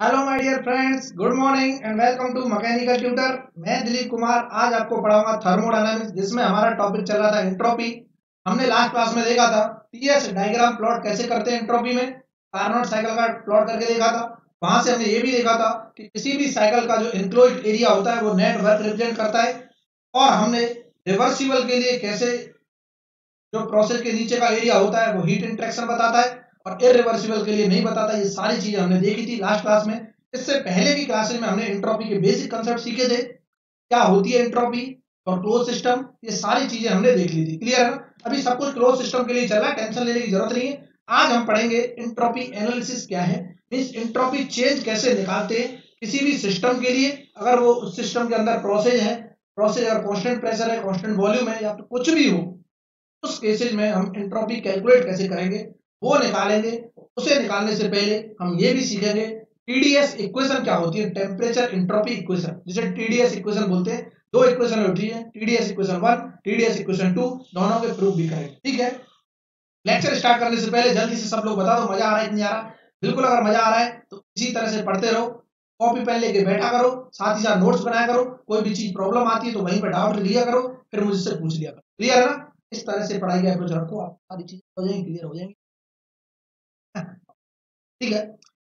Hello my dear friends, good morning and welcome to mechanical tutor. मैं दिलीप कुमार आज आपको पढ़ाऊंगा थर्मोडायनामिक्स, जिसमें हमारा टॉपिक चल रहा था एंट्रोपी। हमने लास्ट क्लास में देखा था टीएस डायग्राम प्लॉट कैसे करते हैं एंट्रोपी में, कार्नोट साइकिल का प्लॉट करके देखा था। वहां से हमने ये भी देखा था कि किसी भी साइकिल का जो एनक्लोज्ड एरिया होता है वो नेट वर्क रिप्रेजेंट करता है। और हमने रिवर्सिबल के लिए कैसे जो प्रोसेस के नीचे का एरिया होता है वो हीट इंटरेक्शन बताता है और इरिवर्सिबल के लिए नहीं बताता। ये सारी चीजें हमने देखी थी लास्ट क्लास में। इससे पहले की क्लासेस में हमने एंट्रोपी के बेसिक कंसेप्ट सीखे थे, क्या होती है एंट्रोपी और क्लोज सिस्टम, ये सारी चीजें हमने देख ली थी। क्लियर है ना? अभी सब कुछ क्लोज सिस्टम के लिए चल रहा है, टेंशन लेने की जरूरत नहीं है। आज हम पढ़ेंगे एंट्रोपी एनालिसिस क्या है, मींस एंट्रोपी चेंज कैसे निकालते हैं किसी भी सिस्टम के लिए। अगर वो उस सिस्टम के अंदर प्रोसेस है, प्रोसेस अगर कांस्टेंट प्रेशर है, कांस्टेंट वॉल्यूम है या तो कुछ भी हो, उस केसेस में हम एंट्रोपी कैलकुलेट कैसे करेंगे वो निकालेंगे। उसे निकालने से पहले हम ये भी सीखेंगे टीडीएस इक्वेशन क्या होती है, टेम्परेचर एंट्रोपी इक्वेशन, जिसे टीडीएस इक्वेशन बोलते हैं। दो इक्वेशन होती है, टीडीएस इक्वेशन 1, टीडीएस इक्वेशन 2, दोनों के प्रूफ भी करेंगे। ठीक है, लेक्चर स्टार्ट करने से पहले जल्दी से सब लोग बता दो मजा आ रहा है कि नहीं आ रहा। बिल्कुल, अगर मजा आ रहा है तो इसी तरह से पढ़ते रहो, कॉपी पेन लेके बैठा करो, साथ ही साथ नोट्स बनाया करो। कोई भी चीज प्रॉब्लम आती है तो वहीं पर डाउट लिया करो, फिर मुझसे पूछ लिया करो। क्लियर है ना? इस तरह से पढ़ाई का अप्रोच रखो, आप सारी चीजें हो जाएंगी, क्लियर हो जाएंगी। ठीक है,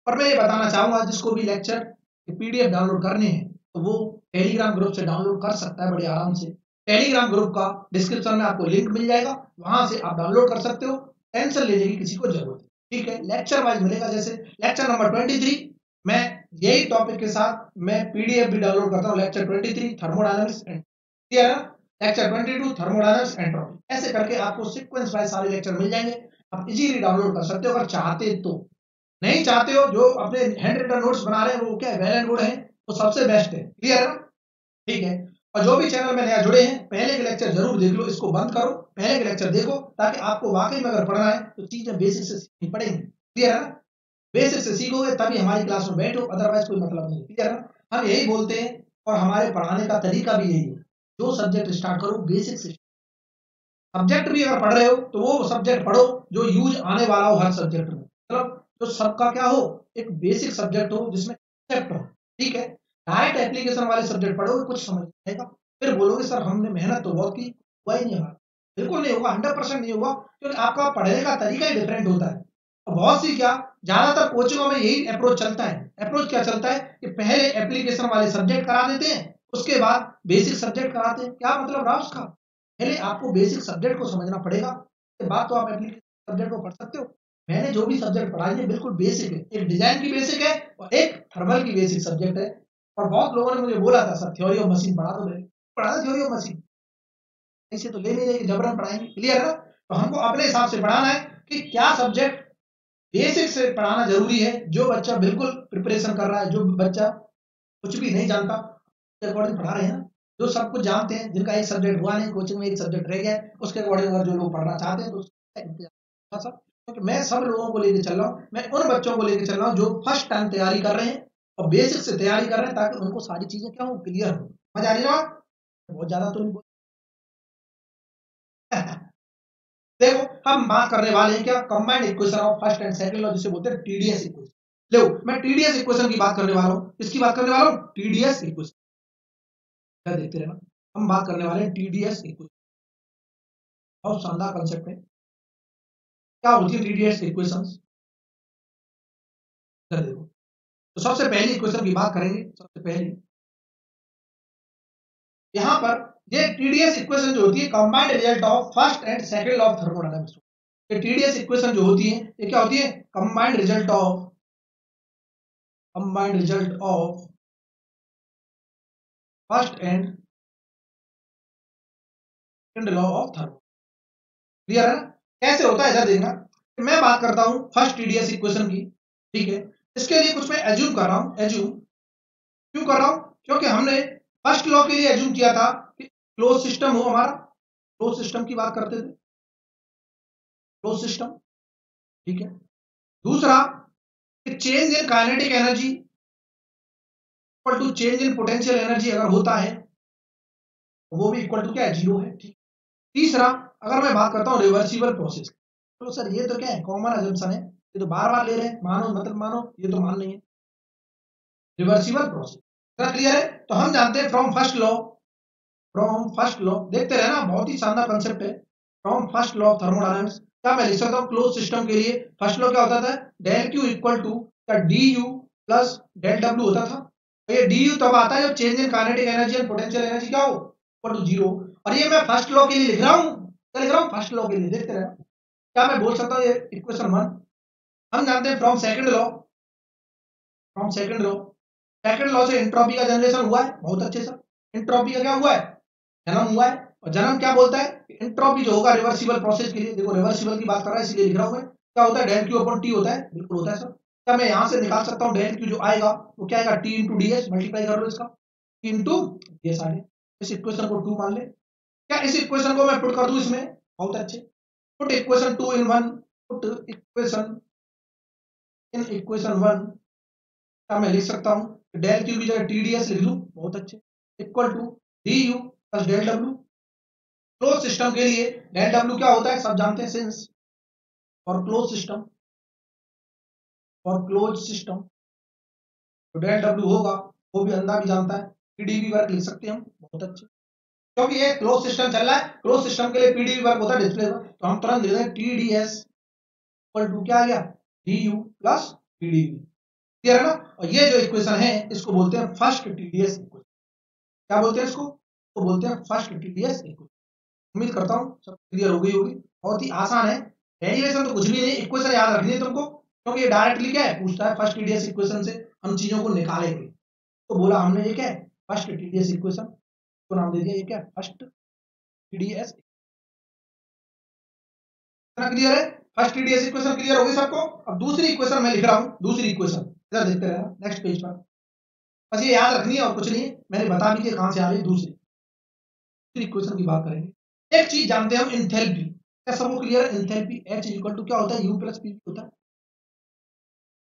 और मैं ये बताना चाहूंगा जिसको भी लेक्चर के पीडीएफ डाउनलोड करने हैं तो वो टेलीग्राम ग्रुप से डाउनलोड कर सकता है बड़े आराम से। टेलीग्राम ग्रुप का डिस्क्रिप्शन में आपको लिंक मिल जाएगा, वहां से आप डाउनलोड कर सकते हो। टेंशन लेने की किसी को जरूरत नहीं। ठीक है, लेक्चर वाइज मिलेगा। जैसे लेक्चर नंबर 23 मैं यही टॉपिक के साथ मैं पीडीएफ भी डाउनलोड करता हूँ। लेक्चर 23 थर्मोडायनामिक्स एंड, क्लियर है? लेक्चर 22 थर्मोडायनामिक्स एंट्रोपी, ऐसे करके आपको सीक्वेंस वाइज सारे लेक्चर मिल जाएंगे। आप इजीली डाउनलोड कर सकते हो अगर चाहते तो। नहीं चाहते हो, जो अपने हैंड रिटन नोट्स बना रहे हैं वो क्या है, वेल एंड गुड है, वो सबसे बेस्ट है। क्लियर है ना? ठीक है, और जो भी चैनल में नया जुड़े हैं पहले के लेक्चर जरूर देख लो, इसको बंद करो, पहले के लेक्चर देखो, ताकि आपको वाकई में अगर पढ़ना है तो चीजें बेसिक से सीखनी पड़ेंगी। क्लियर है ना? बेसिक से सीखोगे तभी हमारी क्लास में बैठो, अदरवाइज कोई मतलब नहीं। क्लियर है ना? हम यही बोलते हैं और हमारे पढ़ाने का तरीका भी यही है, जो सब्जेक्ट स्टार्ट करो बेसिक से। सब्जेक्ट भी अगर पढ़ रहे हो तो वो सब्जेक्ट पढ़ो जो यूज आने वाला हो हर सब्जेक्ट में, मतलब जो सबका क्या हो, एक बेसिक सब्जेक्ट हो जिसमें कंसेप्ट हो। ठीक है, डायरेक्ट एप्लीकेशन वाले सब्जेक्ट पढ़ोगे कुछ समझ नहीं आएगा, फिर बोलोगे सर हमने मेहनत तो बहुत की, हुआ ही नहीं हमारा। बिल्कुल नहीं होगा, 100% नहीं होगा, क्योंकि आपका पढ़ने का तरीका ही डिफरेंट होता है। और बहुत सी क्या, ज्यादातर कोचिंगों में यही अप्रोच चलता है। अप्रोच क्या चलता है कि पहले एप्लीकेशन वाले सब्जेक्ट करा देते हैं, उसके बाद बेसिक सब्जेक्ट कराते हैं। क्या मतलब रहा उसका? पहले आपको बेसिक सब्जेक्ट को समझना पड़ेगा, उसके बाद तो आप एप्लीकेशन सब्जेक्ट को पढ़ सकते हो। मैंने जो भी सब्जेक्ट पढ़ाई है बिल्कुल बेसिक है, एक डिजाइन की बेसिक है और एक थर्मल की बेसिक सब्जेक्ट है। और बहुत लोगों ने मुझे बोला था सर थ्योरी ऑफ मशीन पढ़ा दो, मैंने पढ़ा थ्योरी ऑफ मशीन, ऐसे तो ले नहीं रहे कि जबरन पढ़ाएंगे। क्लियर है ना? तो हमको अपने हिसाब से पढ़ाना है कि क्या सब्जेक्ट बेसिक से पढ़ाना जरूरी है। जो बच्चा बिल्कुल प्रिपरेशन कर रहा है, जो बच्चा कुछ भी नहीं जानता, उसके अकॉर्डिंग पढ़ा रहे हैं ना। जो सब कुछ जानते हैं, जिनका एक सब्जेक्ट हुआ नहीं, कोचिंग में एक सब्जेक्ट रह गया है, उसके अकॉर्डिंग अगर जो लोग पढ़ना चाहते हैं तो क्योंकि मैं सब लोगों को लेके चल रहा हूँ, मैं उन बच्चों को लेके चल रहा हूँ जो फर्स्ट टाइम तैयारी कर रहे हैं और बेसिक से तैयारी कर रहे हैं, ताकि उनको सारी चीजें क्या हो, क्लियर हो। मजा आ रही है ना? बहुत ज्यादा तो नहीं बोल देखो, हम बात करने वाले हैं क्या, combined equation of first and second law, जिसे बोलते हैं टीडीएस इक्वेशन। लो, मैं टीडीएस इक्वेशन की बात करने वाला हूँ। किसकी बात करने वाला हूँ? TDS equation. क्या देखते रहना, हम बात करने वाले हैं टीडीएस इक्वेशन। बहुत शानदार कंसेप्ट है। क्या होती है टीडीएस इक्वेशंस? देखो, तो सबसे पहली इक्वेशन की बात करेंगे। सबसे पहली यहां पर ये टीडीएस इक्वेशन जो होती है, combined result of first and second law of thermodynamics. ये टीडीएस इक्वेशन जो होती है ये क्या होती है? Combined result of first and second law of thermo. Clear है ना? कैसे होता है इधर देखना। मैं बात करता हूं फर्स्ट टीडीएस इक्वेशन की। ठीक है, इसके लिए कुछ मैं एज्यूम कर रहा हूं। एज्यूम क्यों कर रहा हूं? क्योंकि हमने फर्स्ट लॉ के लिए एज्यूम किया था कि क्लोज सिस्टम हो हमारा, क्लोज सिस्टम की बात करते थे, क्लोज सिस्टम। ठीक है, दूसरा change in kinetic energy equal to change in potential energy अगर होता है तो वो भी इक्वल टू क्या है, जीरो है। ठीक, तीसरा अगर मैं बात करता हूं रिवर्सिबल प्रोसेस, तो सर ये तो क्या है, कॉमन अजम्पशन है, ये तो बार बार ले रहे हैं, मानो मतलब मानो, ये तो मान नहीं है। Reversible process. इतना क्लियर है? तो हम जानते हैं फ्रॉम फर्स्ट लॉ देखते रहे ना, बहुत ही शानदार कंसेप्ट है। From first law of thermodynamics क्या मैं लिख सकता हूँ क्लोज सिस्टम के लिए फर्स्ट लॉ क्या होता था? डेल क्यू इक्वल टू क्या D U plus del W होता था। तो ये डी यू तब आता है जब change in kinetic energy and potential energy क्या हो, इक्वल टू जीरो। और ये मैं फर्स्ट लॉ के लिए लिख रहा हूँ, क्या लिख रहा हूँ? फर्स्ट लॉ के लिए। देखते रहे क्या मैं बोल सकता हूँ, ये इक्वेशन वन। हम जानते हैं फ्रॉम सेकंड लॉ से एंट्रोपी का जनरेशन हुआ है, बहुत अच्छे से। एंट्रोपी का क्या हुआ है? जन्म हुआ है। और जन्म क्या बोलता है? एंट्रोपी जो होगा रिवर्सिबल प्रोसेस के लिए, देखो रिवर्सिबल की बात कर रहा है इसलिए लिख रहा हूं मैं, क्या होता है? डेल क्यू अपॉन टी होता है, बिल्कुल होता है सर। क्या मैं यहां से निकाल सकता हूं डेल क्यू जो आएगा वो क्या आएगा? T into D S, multiply कर लो इसका, टी इंटू डी एस आ गया। इस इक्वेशन को टू मान ले। क्या इस इक्वेशन को मैं पुट कर दूं इसमें? बहुत अच्छे। Put equation two in one, put equation in equation one. क्या मैं लिख सकता हूं डेल क्यू की जगह टी डी एस लिख लूं? बहुत अच्छे। Equal to D U plus del W. Close system के लिए डेल डब्ल्यू क्या होता है सब जानते हैं, सिंस फॉर क्लोज सिस्टम तो डेल डब्ल्यू होगा, वो भी अंदर भी जानता है। पीडीवी वर्क लिख सकते हैं हम, बहुत अच्छे। क्योंकि ये क्लोज सिस्टम चल रहा है, क्लोज सिस्टम के लिए पीडीवी वर्क होता है डिस्प्ले पर, तो हम तुरंत लिख दें T D S equal to क्या आ गया? D U plus PDV. Clear है ना? और ये जो इक्वेशन है इसको बोलते हैं फर्स्ट टीडीएस इक्वेशन। क्या बोलते हैं इसको? तो बोलते हैं फर्स्ट टीडीएस इक्वेशन। उम्मीद करता हूँ सब क्लियर हो गई होगी। बहुत ही आसान है, डेरिवेशन तो कुछ भी नहीं, इक्वेशन याद रखनी है तुमको, क्योंकि ये डायरेक्टली क्या है पूछता है, फर्स्ट टीडीएस इक्वेशन से हम चीजों को निकालेंगे। तो बोला हमने ये क्या है? फर्स्ट टीडीएस इक्वेशन को नाम दे दिया, ये क्या है? First TDS. इतना क्लियर है? फर्स्ट टीडीएस इक्वेशन क्लियर हो गई सबको? अब दूसरी इक्वेशन मैं लिख रहा हूँ, दूसरी इक्वेशन इधर देखते रहना नेक्स्ट पेज पर, बस ये याद रखनी है और कुछ नहीं है। मैंने बता भी दिया कहां से आ रही है। दूसरी इक्वेशन की बात करेंगे। एक चीज जानते हैं हम, इंथैल्पी। क्या सबको क्लियर है? इंथैल्पी एच इक्वल टू क्या होता है? यू प्लस पी होता है।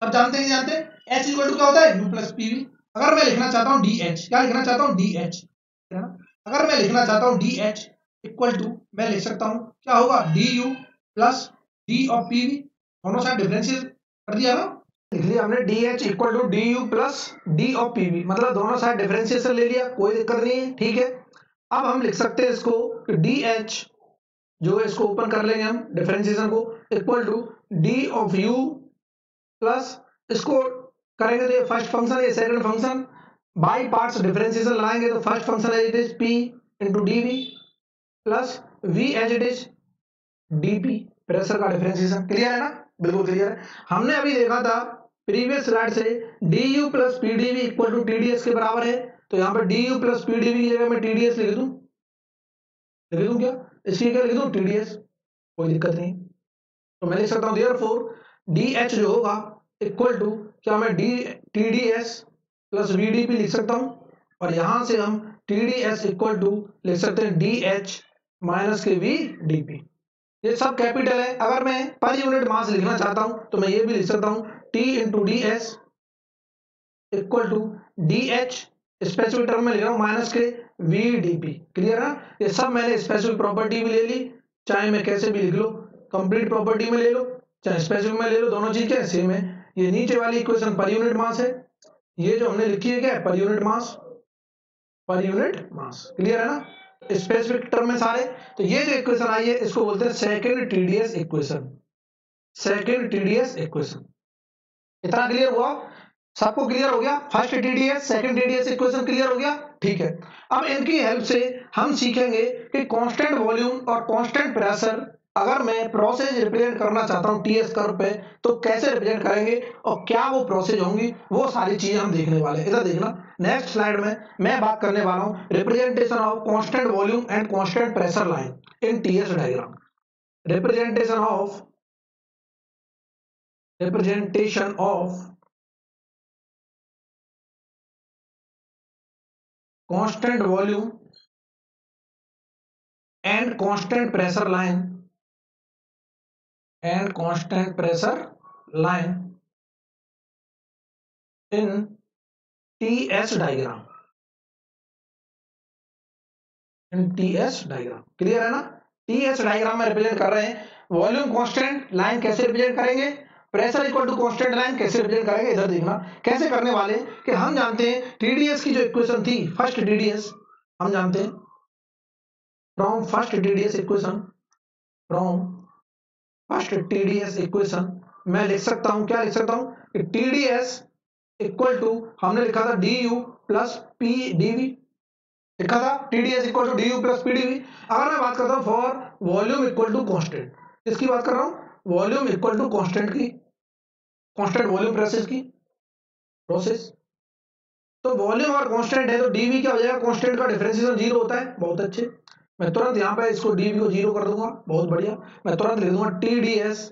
सब जानते हैं, जानते हैं एच इक्वल टू क्या होता है? You plus PV. अगर मैं लिखना चाहता हूं डी एच, क्या लिखना चाहता हूं? D H. अगर मैं लिखना चाहता हूं डी एच इक्वल टू, मैं लिख सकता हूं क्या होगा? D U plus D of PV. दोनों साइड डिफरेंशियल कर दिया ना, लिख लिया हमने D H equal to D U plus D of PV, मतलब दोनों साइड डिफरेंशिएशन ले लिया, कोई दिक्कत नहीं है, ठीक है। अब हम लिख सकते हैं इसको डी एच जो है, इसको ओपन कर लेंगे हम डिफरेंशिएशन को, equal to D of U plus, इसको करेंगे तो ये फर्स्ट फंक्शन, ये second function, by parts differentiation लाएंगे तो first function as it is P into D V plus V as it is DP, pressure का डिफरेंशिएशन। क्लियर है ना? बिल्कुल क्लियर है। हमने अभी देखा था प्रीवियस स्लाइड से D U plus P D V equal to T D S के बराबर है, तो यहाँ पर D U plus P D V की जगह मैं टी डी एस लिख दूं, क्या इसकी क्या लिख दूं? टी डी एस, कोई दिक्कत नहीं। तो मैं लिख सकता हूं देयरफॉर डी एच जो होगा इक्वल टू क्या, मैं D T D S plus V D P लिख सकता हूं, और यहां से हम T D S equal to लिख सकते हैं डी एच माइनस के वी डी पी। ये सब कैपिटल है। अगर मैं पर यूनिट मास लिखना चाहता हूं तो मैं ये भी लिख सकता हूं T into D S equal to D H, specific term में लिख रहा हूं माइनस के वी डी पी। क्लियर है? ये सब मैंने स्पेसिफिक प्रॉपर्टी भी ले ली, चाहे मैं कैसे भी लिख लो, कंप्लीट प्रॉपर्टी में ले लो चाहे स्पेसिफिक में ले लो, दोनों चीज क्या है? सेम है। ये नीचे वाली इक्वेशन पर यूनिट मास है, ये जो हमने लिखी है क्या है? पर यूनिट मास, पर यूनिट मास। क्लियर है ना? स्पेसिफिक टर्म में सारे। तो ये जो इक्वेशन आई है इसको बोलते हैं second TDS equation, second TDS equation. इतना क्लियर हुआ? सबको क्लियर हो गया? First TDS second TDS equation clear हो गया? ठीक है। अब इनकी हेल्प से हम सीखेंगे कि कांस्टेंट वॉल्यूम और कांस्टेंट प्रेशर अगर मैं प्रोसेस रिप्रेजेंट करना चाहता हूं टीएस कर्व पे तो कैसे रिप्रेजेंट करेंगे और क्या वो प्रोसेस होंगी, वो सारी चीजें हम देखने वाले हैं। इधर देखना नेक्स्ट स्लाइड में मैं बात करने वाला हूं representation of constant volume and constant pressure line in TS diagram. Representation of constant volume and constant pressure line in TS diagram, clear है ना? TS डायग्राम में रिप्रेजेंट कर रहे हैं वॉल्यूम कांस्टेंट लाइन, कैसे रिप्रेजेंट करेंगे? Pressure equal to constant line कैसे represent करेंगे, इधर देखना कैसे करने वाले कि हम जानते हैं टीडीएस की जो इक्वेशन थी, फर्स्ट टीडीएस हम जानते हैं from first TDS equation, from first TDS equation मैं लिख सकता हूं, क्या लिख सकता हूं कि टीडीएस इक्वल टू, हमने लिखा था D U plus P DV, लिखा था TDS equal to D U plus PDV. अगर मैं बात करता हूं for volume equal to constant, किसकी बात कर रहा हूं, वॉल्यूम इक्वल टू कांस्टेंट की, कांस्टेंट वॉल्यूम प्रोसेस। तो वॉल्यूम और कांस्टेंट है तो डीवी क्या हो जाएगा, कांस्टेंट का डिफरेंशिएशन जीरो होता है, बहुत अच्छे। मैं तुरंत यहां पे इसको डीवी को जीरो कर दूंगा, बहुत बढ़िया। मैं तुरंत लिख दूंगा टीडीएस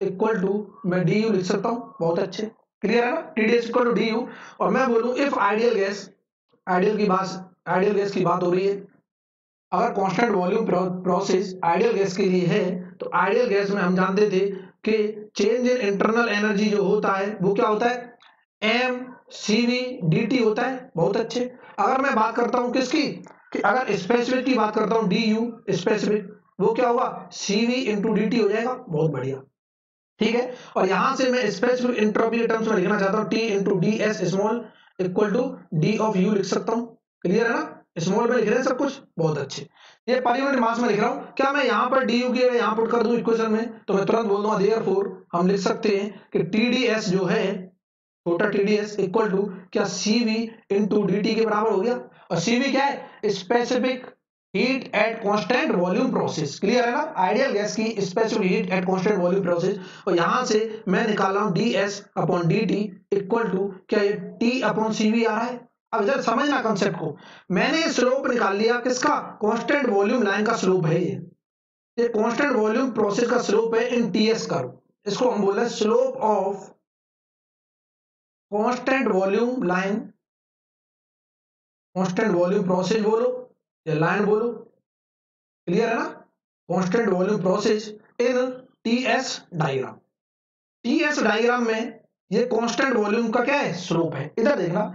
इक्वल टू, मैं डी यू लिख सकता हूं, बहुत अच्छे, क्लियर है ना, TDS equal to D U. और मैं बोलूं if ideal gas, ideal gas की बात हो रही है, अगर constant volume process ideal gas के लिए है तो आइडियल गैस में हम जानते थे कि चेंज इन इंटरनल एनर्जी जो होता है वो क्या होता है, M C V D T होता है, बहुत अच्छे। अगर मैं बात करता हूं किसकी, कि अगर स्पेसिफिक की बात करता हूं डी यू स्पेसिफिक, वो क्या होगा, सी वी इंटू डी टी हो जाएगा, बहुत बढ़िया, ठीक है। और यहां से मैं स्पेसिफिक एंट्रोपी के टर्म्स में लिखना चाहता हूं T into D S small equal to D of U लिख सकता हूं, क्लियर है ना, स्मॉल में लिख रहे हैं सब कुछ, बहुत अच्छे। ये पर यूनिट मास में लिख रहा हूं, क्या मैं यहां पर डी यू की यहां पुट कर दूं इक्वेशन में तो मैं तुरंत बोल दूंगा देयरफॉर हम लिख सकते हैं कि टीडीएस जो है, छोटा टीडीएस इक्वल टू क्या सीवी इंटू डी के बराबर हो गया। और सीवी क्या है, specific heat at constant volume process, clear है ना, आइडियल गैस की specific heat at constant volume process. और यहां से मैं निकाल रहा हूं D S upon D T equal to क्या, ये टी अपॉन सीवी आ रहा है। अब इधर समझना कंसेप्ट को, मैंने स्लोप निकाल लिया किसका, कांस्टेंट वॉल्यूम लाइन का स्लोप है ये कांस्टेंट वॉल्यूम प्रोसेस का स्लोप है इन टीएस कर्व, इसको हम बोल रहे हैं slope of constant volume line, constant volume process बोलो या लाइन बोलो, क्लियर है ना, constant volume process in TS diagram. TS diagram में ये कांस्टेंट वॉल्यूम का क्या है, स्लोप है। इधर देखना,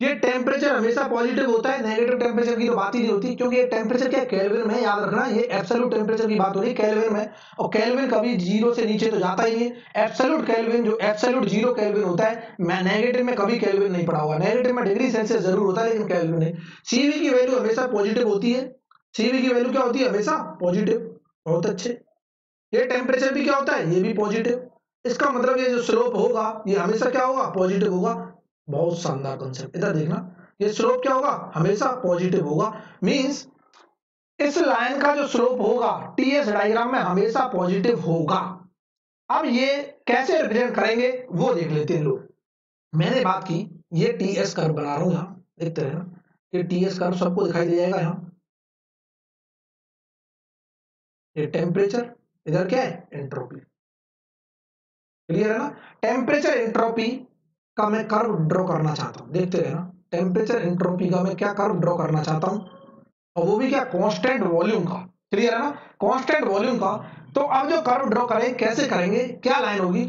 ये टेम्परेचर हमेशा पॉजिटिव होता है, नेगेटिव टेम्परेचर की तो बात ही नहीं होती, क्योंकि ये टेम्परेचर क्या है, केल्विन में, याद रखना ये एब्सोल्यूट टेम्परेचर की बात हो रही है केल्विन में, और केल्विन कभी जीरो से नीचे तो जाता ही नहीं है। एब्सोल्यूट केल्विन जो एब्सोल्यूट जीरो केल्विन होता है, मैं नेगेटिव में कभी केल्विन नहीं पढ़ा हुआ, नेगेटिव में डिग्री सेल्सियस जरूर होता है लेकिन केल्विन नहीं। सीवी की वैल्यू हमेशा पॉजिटिव होती है, सीवी की वैल्यू क्या होती है, हमेशा पॉजिटिव, बहुत अच्छे। ये टेम्परेचर भी क्या होता है, ये भी पॉजिटिव, इसका मतलब ये जो स्लोप होगा ये हमेशा क्या होगा, पॉजिटिव होगा, बहुत शानदार कंसेप्ट। इधर देखना, ये स्लोप क्या होगा, हमेशा पॉजिटिव होगा, मींस इस लाइन का जो स्लोप होगा टीएस डायग्राम में हमेशा पॉजिटिव होगा। अब ये कैसे रिप्रेजेंट करेंगे वो देख लेते हैं लोग। मैंने बात की, ये टीएस कर्व बना रहा हूं, यहां देखते रहना, ये टीएस कर्व सबको दिखाई दे जाएगा यहां, ये टेम्परेचर, इधर क्या है, एंट्रोपी, क्लियर है ना। टेम्परेचर एंट्रोपी का मैं कर्व ड्रॉ करना चाहता हूं, देखते रहना, टेम्परेचर एंट्रोपी का मैं क्या कर्व ड्रॉ करना चाहता हूं, और वो भी क्या, कांस्टेंट वॉल्यूम का, क्लियर है ना, कांस्टेंट वॉल्यूम का। तो अब जो कर्व ड्रॉ करें कैसे करेंगे, क्या लाइन होगी,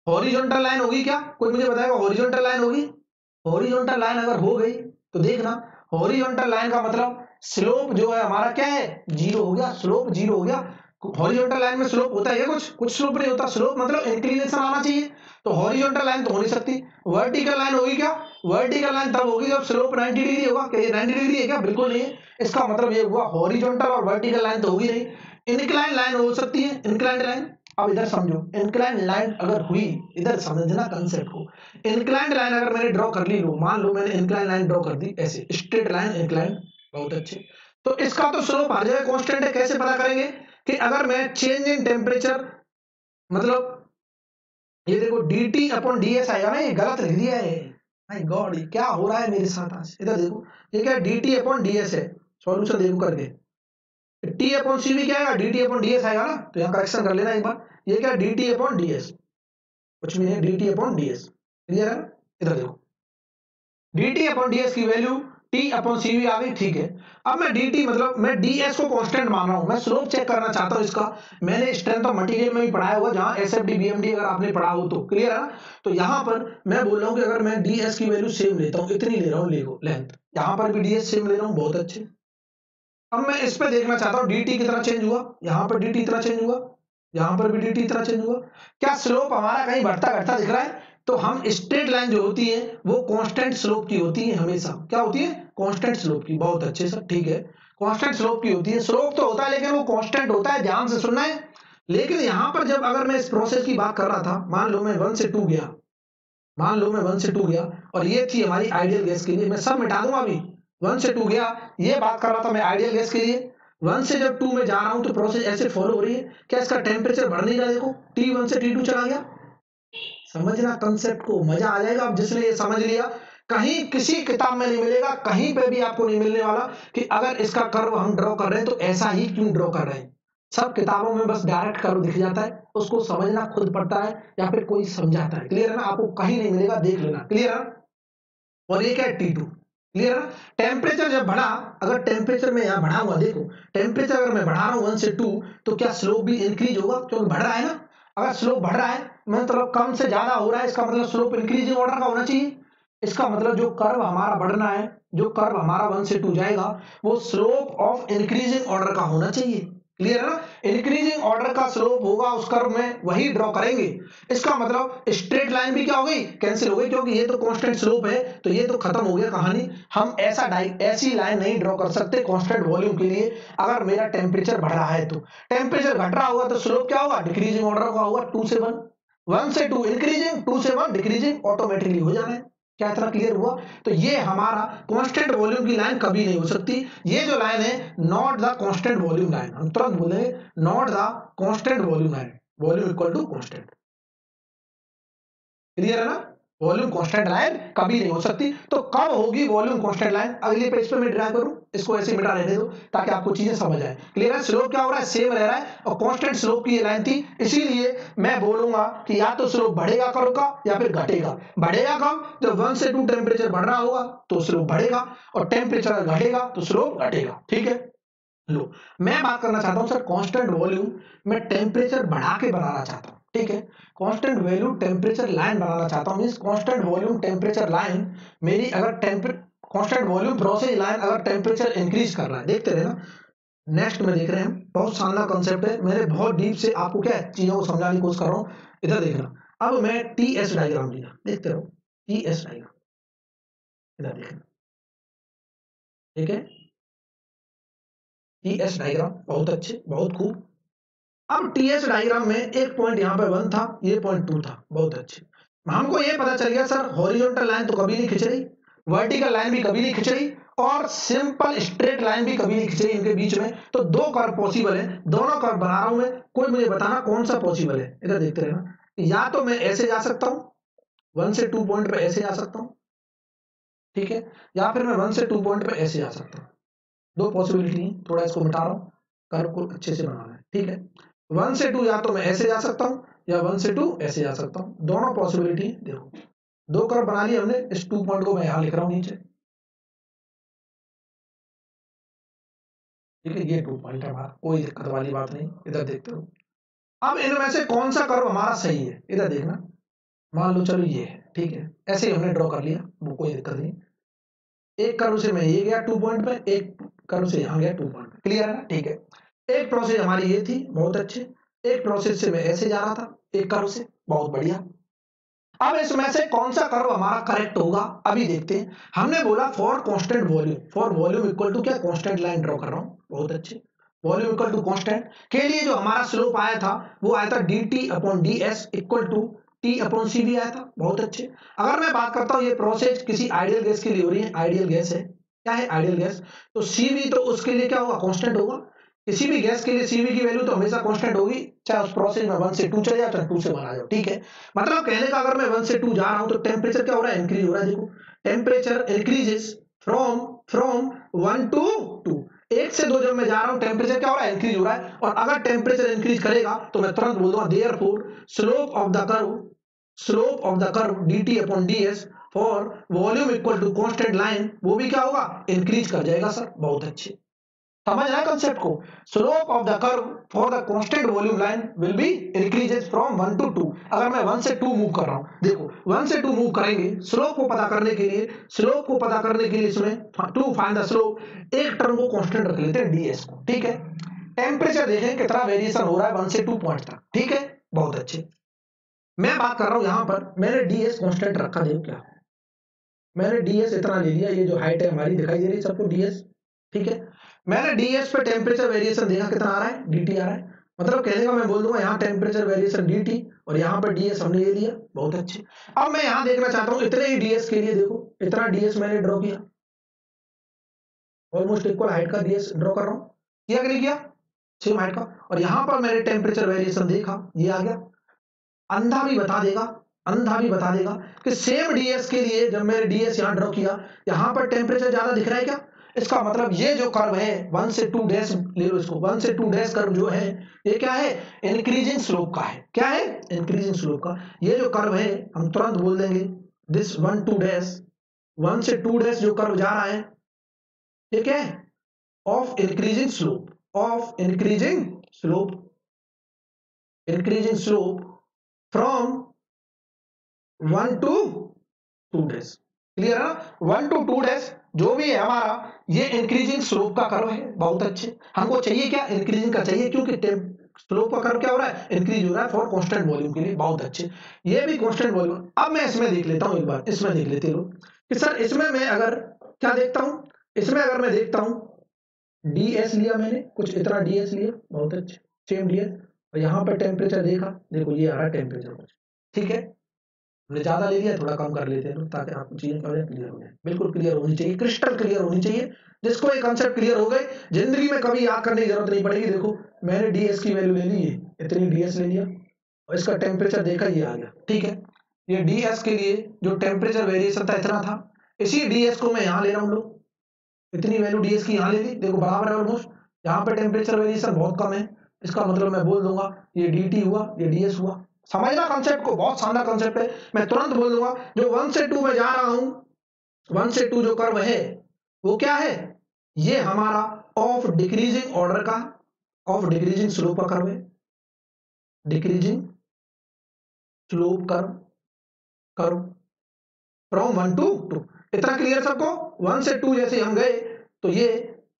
हॉरिजॉन्टल लाइन होगी क्या, कोई मुझे बताएगा, हॉरिजॉन्टल लाइन होगी। हॉरिजॉन्टल लाइन अगर हो गई तो देखना, हॉरिजॉन्टल लाइन का मतलब स्लोप जो है हमारा क्या है, जीरो हो गया, स्लोप जीरो हो गया। हॉरिजॉन्टल लाइन में स्लोप होता है कुछ, कुछ स्लोप नहीं होता, स्लोप मतलब इंक्लिनेशन आना चाहिए, तो हॉरिजॉन्टल लाइन तो हो नहीं सकती। वर्टिकल लाइन होगी क्या, वर्टिकल लाइन तब होगी जब स्लोप 90 डिग्री होगा, क्या ये 90 डिग्री है क्या, बिल्कुल नहीं है। इसका मतलब ये हुआ हॉरिजॉन्टल और वर्टिकल लाइन तो होगी नहीं, इनक्लाइन लाइन हो सकती है, इनक्लाइंड लाइन। अब इधर समझो, इनक्लाइंड लाइन अगर हुई, इधर समझना कंसेप्ट को, इनक्लाइंड लाइन अगर मैंने ड्रॉ कर ली, लो मान लो मैंने इनक्लाइंड लाइन ड्रॉ कर दी ऐसे, स्ट्रेट लाइन इनक्लाइंड, बहुत अच्छे। तो इसका तो स्लोप हर जगह कांस्टेंट है, कैसे पता करेंगे कि अगर मैं चेंज इन टेम्परेचर, मतलब ये देखो dt अपॉन ds आएगा ना, ये गलत लिख दिया है, माय गॉड ये क्या हो रहा है मेरे साथ आज। इधर देखो, ये क्या dt अपॉन ds है, सॉल्यूशन देखो करके, t अपॉन cv क्या आएगा, dt अपॉन ds आएगा ना, तो यहाँ करेक्शन कर लेना एक बार, ये क्या dt अपॉन ds, कुछ भी नहीं, dt अपॉन ds, क्लियर है। इधर देखो dt अपॉन ds की वैल्यू t अपॉन cv आ गई, ठीक है। अब मैं dt मतलब मैं ds को कांस्टेंट मान रहा हूं, मैं स्लोप चेक करना चाहता हूं इसका, मैंने स्ट्रेंथ ऑफ मटेरियल में भी पढ़ाया हुआ, जहां एसएफडी बीएमडी अगर आपने पढ़ा हो तो, क्लियर है ना। तो यहां पर मैं बोल रहा हूं कि अगर मैं ds की वैल्यू सेम लेता हूं, इतनी ले रहा हूं, लेगो लेंथ, यहां पर भी ds सेम ले रहा हूं, बहुत अच्छे। अब मैं इस पे देखना चाहता हूं dt कितना चेंज हुआ, यहां पर dt इतना चेंज हुआ, यहां पर भी dt इतना चेंज हुआ। क्या स्लोप हमारा कहीं बढ़ता घटता दिख रहा है? तो हम स्ट्रेट लाइन जो होती है वो कांस्टेंट स्लोप की होती है हमेशा। क्या होती है? कांस्टेंट स्लोप की। बहुत अच्छे सर, ठीक है, कांस्टेंट स्लोप की होती है। स्लोप तो होता है लेकिन वो कांस्टेंट होता है, ध्यान से सुनना है। लेकिन यहां पर जब अगर मैं इस प्रोसेस की बात कर रहा था, मान लो मैं 1 से 2 गया, मान लो मैं 1 से 2 गया और ये थी हमारी आइडियल गैस के लिए, मैं सब मिटा दूंगा अभी। 1 से 2 गया, ये बात कर रहा था मैं आइडियल गैस के लिए। 1 से जब 2 में जा रहा हूं तो प्रोसेस ऐसे फॉलो हो रही है। क्या इसका टेम्परेचर बढ़ नहीं रहा? देखो T1 से T2 चला गया। समझना कंसेप्ट को, मजा आ जाएगा। अब जिसने ये समझ लिया, कहीं किसी किताब में नहीं मिलेगा, कहीं पे भी आपको नहीं मिलने वाला कि अगर इसका कर्व हम ड्रॉ कर रहे हैं तो ऐसा ही क्यों ड्रॉ कर रहे हैं। सब किताबों में बस डायरेक्ट कर्व दिख जाता है, उसको समझना खुद पड़ता है या फिर कोई समझाता है। क्लियर है ना? आपको कहीं नहीं मिलेगा, देख लेना। क्लियर है? और ये क्या है? T2। क्लियर है? टेम्परेचर जब बढ़ा, अगर टेम्परेचर में यहाँ बढ़ाऊंगा, देखो टेम्परेचर अगर मैं बढ़ा रहा हूँ 1 से 2, तो क्या स्लोप भी इंक्रीज होगा? क्योंकि बढ़ रहा है ना। अगर स्लोप बढ़ रहा है मतलब कम से ज्यादा हो रहा है, इसका मतलब स्लोप इंक्रीजिंग ऑर्डर का होना चाहिए। इसका मतलब जो कर्व हमारा बढ़ना है, जो कर्व हमारा 1 से 2 जाएगा, वो स्लोप ऑफ इंक्रीजिंग ऑर्डर का होना चाहिए। क्लियर है ना? इंक्रीजिंग ऑर्डर का स्लोप होगा उस कर्व में, वही ड्रॉ करेंगे। इसका मतलब स्ट्रेट लाइन भी क्या हो गई? कैंसिल हो गई, क्योंकि ये तो कांस्टेंट स्लोप है, तो ये तो खत्म हो गया कहानी। हम ऐसी लाइन नहीं ड्रॉ कर सकते कांस्टेंट वॉल्यूम के लिए अगर मेरा टेम्परेचर बढ़ रहा है। तो टेम्परेचर घट रहा होगा तो स्लोप क्या होगा? डिक्रीजिंग ऑर्डर का होगा। 2 से 1, 1 से 2 इंक्रीजिंग, 2 से 1 डिक्रीजिंग, ऑटोमेटिकली हो जाना है। क्या इतना क्लियर हुआ? तो ये हमारा कांस्टेंट वॉल्यूम की लाइन कभी नहीं हो सकती। ये जो लाइन है, not the constant volume line, हम तुरंत बोलेंगे not the constant volume line. Volume equal to constant. Clear है ना? वॉल्यूम कांस्टेंट लाइन कभी नहीं हो सकती। तो कब होगी वॉल्यूम कांस्टेंट लाइन? अगले पेज पे मैं ड्रा करूं, इसको ऐसे मिटा रहने दो ताकि आपको चीजें समझ आए। क्लियर है? स्लोप क्या हो रहा है? सेम रह रहा है और कांस्टेंट स्लोप की ये लाइन थी, इसीलिए मैं बोलूंगा कि या तो स्लोप बढ़ेगा कर्व का या फिर घटेगा। बढ़ेगा कब? जब 1 से 2 टेम्परेचर बढ़ रहा होगा तो स्लोप बढ़ेगा, और टेम्परेचर घटेगा तो स्लोप घटेगा। ठीक है? लो, मैं बात करना चाहता हूं सर कांस्टेंट वॉल्यूम में टेम्परेचर बढ़ा के बनाना चाहता हूं। ठीक है? कांस्टेंट वैल्यू टेम्परेचर लाइन बनाना चाहता हूं, means constant volume temperature line मेरी अगर कांस्टेंट वॉल्यूम प्रोसेस लाइन अगर टेम्परेचर इंक्रीज कर रहा है, देखते रहे ना। नेक्स्ट में देख रहे हैं हम, बहुत शानदार कॉन्सेप्ट है, मैंने बहुत डीप से आपको क्या चीजों को समझाने की कोशिश कर रहा हूं। इधर देखना, अब मैं टीएस डायग्राम लिया, देखते रहो टीएस डायग्राम, इधर देखना। ठीक है? टीएस डायग्राम बहुत अच्छे, बहुत खूब। अब टीएस डायग्राम में एक पॉइंट यहाँ पे 1 था, ये पॉइंट 2 था, बहुत अच्छे। हमको ये पता चल गया सर हॉरिजॉन्टल लाइन तो कभी नहीं खिंच रही, वर्टिकल लाइन भी कभी नहीं खिंच रही, और सिंपल स्ट्रेट लाइन भी कभी नहीं खिंच रही इनके बीच में। तो दो कर्व पॉसिबल है, दोनों कर्व बना रहा हूं मैं, कोई मुझे बताना कौन सा पॉसिबल है। इधर देखते रहना, या तो मैं ऐसे जा सकता हूँ 1 से 2 पॉइंट पे, ऐसे जा सकता हूँ, ठीक है, या फिर मैं 1 से 2 पॉइंट पे ऐसे जा सकता हूँ। दो पॉसिबिलिटी है, थोड़ा इसको मिटा रहा हूँ, कर्व को अच्छे से बनाना है। ठीक है? 1 से 2 या तो मैं ऐसे जा सकता हूं या 1 से 2 ऐसे जा सकता हूं, दोनों पॉसिबिलिटी देखो। दो कर्व बना लिए हमने, इस 2 पॉइंट को मैं यहां लिख रहा हूं नीचे। ठीक है? ये 2 पॉइंट है हमारा, कोई दिक्कत वाली बात नहीं। इधर देखते हो, अब इनमें से कौन सा कर्व हमारा सही है, इधर देखना। मान लो चलो ये है, ठीक है, ऐसे ही हमने ड्रॉ कर लिया, वो कोई दिक्कत नहीं। एक कर्व से मैं ये गया 2 पॉइंट पे, एक कर्व से यहां गया 2 पॉइंट पे। क्लियर है ना? ठीक है, एक प्रोसेस हमारी ये थी, बहुत अच्छे। एक प्रोसेस से मैं ऐसे जा रहा था, एक कर्व से, बहुत बढ़िया। अब इसमें से कौन सा कर्व हमारा करेक्ट होगा अभी देखते हैं। हमने बोला for constant volume, for volume equal to क्या, कांस्टेंट लाइन ड्रॉ कर रहा हूं, बहुत अच्छे। वॉल्यूम इक्वल टू कांस्टेंट के लिए जो हमारा स्लोप आया था वो आया था dt upon ds equal to t upon cv आया था, बहुत अच्छे। अगर मैं बात करता हूं ये प्रोसेस किसी आइडियल गैस के लिए हो रही है, आइडियल गैस है, क्या है आइडियल गैस, तो cv तो उसके लिए क्या होगा, कांस्टेंट होगा। किसी भी गैस के लिए cv की वैल्यू तो हमेशा कांस्टेंट होगी, चाहे उस प्रोसेस में 1 से 2 चले जाओ चाहे 2 से 1 आ जाओ। ठीक है? मतलब कहने का अगर मैं 1 से 2 जा रहा हूं तो टेम्परेचर क्या हो रहा है, इंक्रीज हो रहा है। देखो temperature increases from from 1 to 2, 1 से 2 जब मैं जा रहा हूं टेम्परेचर क्या हो रहा है, इंक्रीज हो रहा है। और अगर टेम्परेचर इंक्रीज करेगा तो मैं तुरंत बोल दूंगा therefore slope of the curve, slope of the curve dt upon ds for volume equal to constant line, वो भी क्या होगा, इंक्रीज कर जाएगा सर, बहुत अच्छे। समझ रहा है कंसेप्ट को? Slope of the curve for the constant volume line will be increases from 1 to 2। अगर मैं 1 से 2 मूव कर रहा हूं, देखो 1 से 2 मूव करेंगे, स्लोप को पता करने के लिए, स्लोप को पता करने के लिए इसमें टू फाइंड द स्लोप, एक टर्म को कांस्टेंट रख लेते हैं ds को। ठीक है? टेम्परेचर देखें कितना वेरिएशन हो रहा है 1 से 2 पॉइंट तक, ठीक है, बहुत अच्छे। मैं बात कर रहा हूं यहां पर मैंने डीएस कांस्टेंट रखा, देखो क्या मैंने डीएस इतना ले लिया, ये जो हाइट है हमारी दिखाई दे रही है सबको डीएस, ठीक है। मैंने डीएस पे टेम्परेचर वेरिएशन देखा कितना आ रहा है, डीटी आ रहा है, मतलब कहने का मैं बोल दूंगा यहाँ टेम्परेचर वेरिएशन डीटी और यहाँ पर डीएस हमने ले लिया, बहुत अच्छे। अब मैं यहाँ देखना चाहता हूँ इतने ही डीएस के लिए, देखो इतना डीएस मैंने ड्रॉ किया, ऑलमोस्ट इक्वल हाइट का डीएस ड्रॉ कर रहा हूँ, किया कि नहीं किया, सेम हाइट का। और यहाँ पर मैंने टेम्परेचर वेरिएशन देखा, ये आ गया। अंधा भी बता देगा, अंधा भी बता देगा कि सेम डीएस के लिए जब मैंने डीएस यहाँ ड्रॉ किया, यहाँ पर टेम्परेचर ज्यादा दिख रहा है क्या, इसका मतलब ये जो कर्व है 1 से 2 डैश ले लो इसको, 1 से 2 डैश कर्व जो है ये क्या है, इंक्रीजिंग स्लोप का है, क्या है, इंक्रीजिंग स्लोप का। ये जो कर्व है हम तुरंत बोल देंगे दिस 1 2 डैश, 1 से 2 डैश जो कर्व जा रहा है ये क्या है, of increasing slope, of increasing slope, increasing slope from 1 to 2 dash, clear है ना, 1 to 2 डैश जो भी है हमारा ये इंक्रीजिंग स्लोप का कर्व है, बहुत अच्छे। हमको चाहिए क्या, इंक्रीजिंग का चाहिए, क्योंकि स्लोप का कर्व क्या हो रहा है, इंक्रीज हो रहा है फॉर कांस्टेंट वॉल्यूम के लिए, बहुत अच्छे। ये भी कांस्टेंट वॉल्यूम। अब मैं इसमें देख लेता हूं एक बार, इसमें देख लेते लोग कि सर इसमें मैं अगर क्या देखता हूं, इसमें अगर मैं देखता हूं डीएस लिया मैंने, कुछ इतना डीएस लिया, बहुत अच्छे, सेम डीएस, और यहाँ पर टेम्परेचर देखा, देखो ये आ रहा है टेम्परेचर कुछ, ठीक है, हमने ज्यादा ले लिया, थोड़ा कम कर लेते हैं ताकि आपको चीजें क्लियर हो जाए, बिल्कुल क्लियर होनी चाहिए, क्रिस्टल क्लियर होनी चाहिए। जिसको ये कंसेप्ट क्लियर हो गए जिंदगी में कभी याद करने की जरूरत नहीं पड़ेगी। देखो मैंने डीएस की वैल्यू ले ली है, इतनी डीएस ले लिया और इसका टेम्परेचर देखा, ये आ गया, ठीक है। ये डीएस के लिए जो टेम्परेचर वेरिएशन था इतना था, इसी डीएस को मैं यहाँ ले रहा हूँ लोग, इतनी वैल्यू डीएस की यहाँ ले ली, देखो बराबर है ऑलमोस्ट। यहाँ पे टेम्परेचर वेरिएशन बहुत कम है, इसका मतलब मैं बोल दूंगा ये डीटी हुआ, ये डीएस हुआ। समझना कंसेप्ट को, बहुत शानदार कंसेप्ट है, मैं तुरंत बोल दूंगा जो 1 से 2 में जा रहा हूं, 1 से 2 जो कर्व है वो क्या है, ये हमारा ऑफ डिक्रीजिंग ऑर्डर का, ऑफ डिक्रीजिंग स्लोप का कर्व है, decreasing slope curve, curve from 1 to 2। इतना क्लियर सबको, 1 से 2 जैसे हम गए तो ये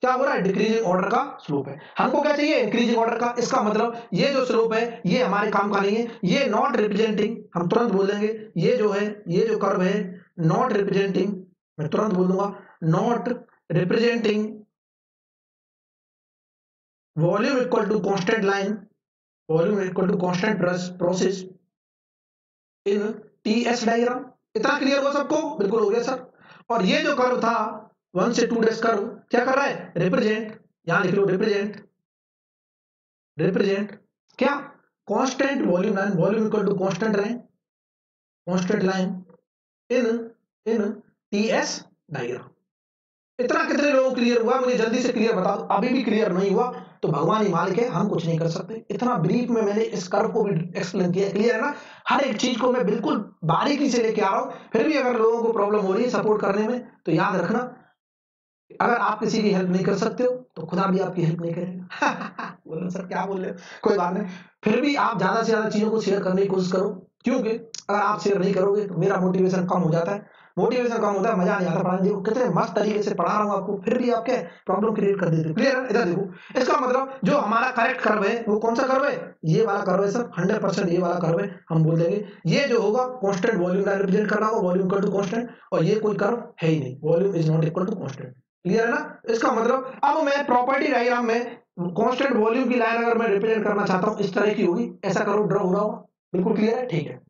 क्या हो रहा है, डिक्रीजिंग ऑर्डर का स्लोप है। हमको क्या चाहिए, इंक्रीजिंग ऑर्डर का। इसका मतलब ये जो स्लोप है ये हमारे काम का नहीं है, ये नॉट रिप्रेजेंटिंग, हम तुरंत बोल देंगे ये जो है, ये जो कर्व है नॉट रिप्रेजेंटिंग, मैं तुरंत बोल दूंगा not representing volume equal to constant line, volume equal to constant process in TS diagram. इतना क्लियर हुआ सबको, बिल्कुल हो गया सर। और ये जो कर्व था 1 से 2 डैश कर्व क्या कर रहा है, रिप्रेजेंट, यहां लिख लो रिप्रेजेंट, रिप्रेजेंट क्या, constant volume line, volume equal to constant line, constant line in TS diagram. इतना कितने लोगों को क्लियर हुआ, मुझे जल्दी से क्लियर बता दो। अभी भी क्लियर नहीं हुआ तो भगवान ही मालिक है, हम कुछ नहीं कर सकते। इतना ब्रीफ में मैंने इस कर्व को भी एक्सप्लेन किया, क्लियर है ना, हर एक चीज को मैं बिल्कुल बारीकी से लेके आ रहा हूं। फिर भी अगर लोगों को प्रॉब्लम हो रही है सपोर्ट करने में तो याद रखना, अगर आप किसी की हेल्प नहीं कर सकते हो तो खुदा भी आपकी हेल्प नहीं करेगा। बोलो सर क्या बोल रहे हो, कोई बात नहीं, फिर भी आप ज्यादा से ज्यादा चीजों को शेयर करने की कोशिश करो, क्योंकि अगर आप शेयर नहीं करोगे तो मेरा मोटिवेशन कम हो जाता है, मोटिवेशन कम होता है, मजा नहीं आता पढ़ाने। देखो कितने मस्त तरीके से पढ़ा रहा हूँ आपको, फिर भी आप क्या प्रॉब्लम क्रिएट कर देते हो, क्लियर है। इधर देखो, इसका मतलब जो हमारा करेक्ट कर्व है वो कौन सा कर्व है, ये वाला कर्व है सर, 100% ये वाला कर्व है। हम बोल देंगे ये जो होगा कांस्टेंट वॉल्यूम का रिप्रेजेंट कर रहा होगा, वॉल्यूम इक्वल टू कांस्टेंट, और ये कोई कर्व है ही नहीं, volume is not equal to constant, clear है ना। इसका मतलब अब मैं प्रॉपर्टी डायग्राम में कांस्टेंट वॉल्यूम की लाइन अगर मैं रिप्रेजेंट करना चाहता हूं इस तरह की होगी, ऐसा करो, ड्रॉ हो रहा होगा, बिल्कुल क्लियर है, ठीक है।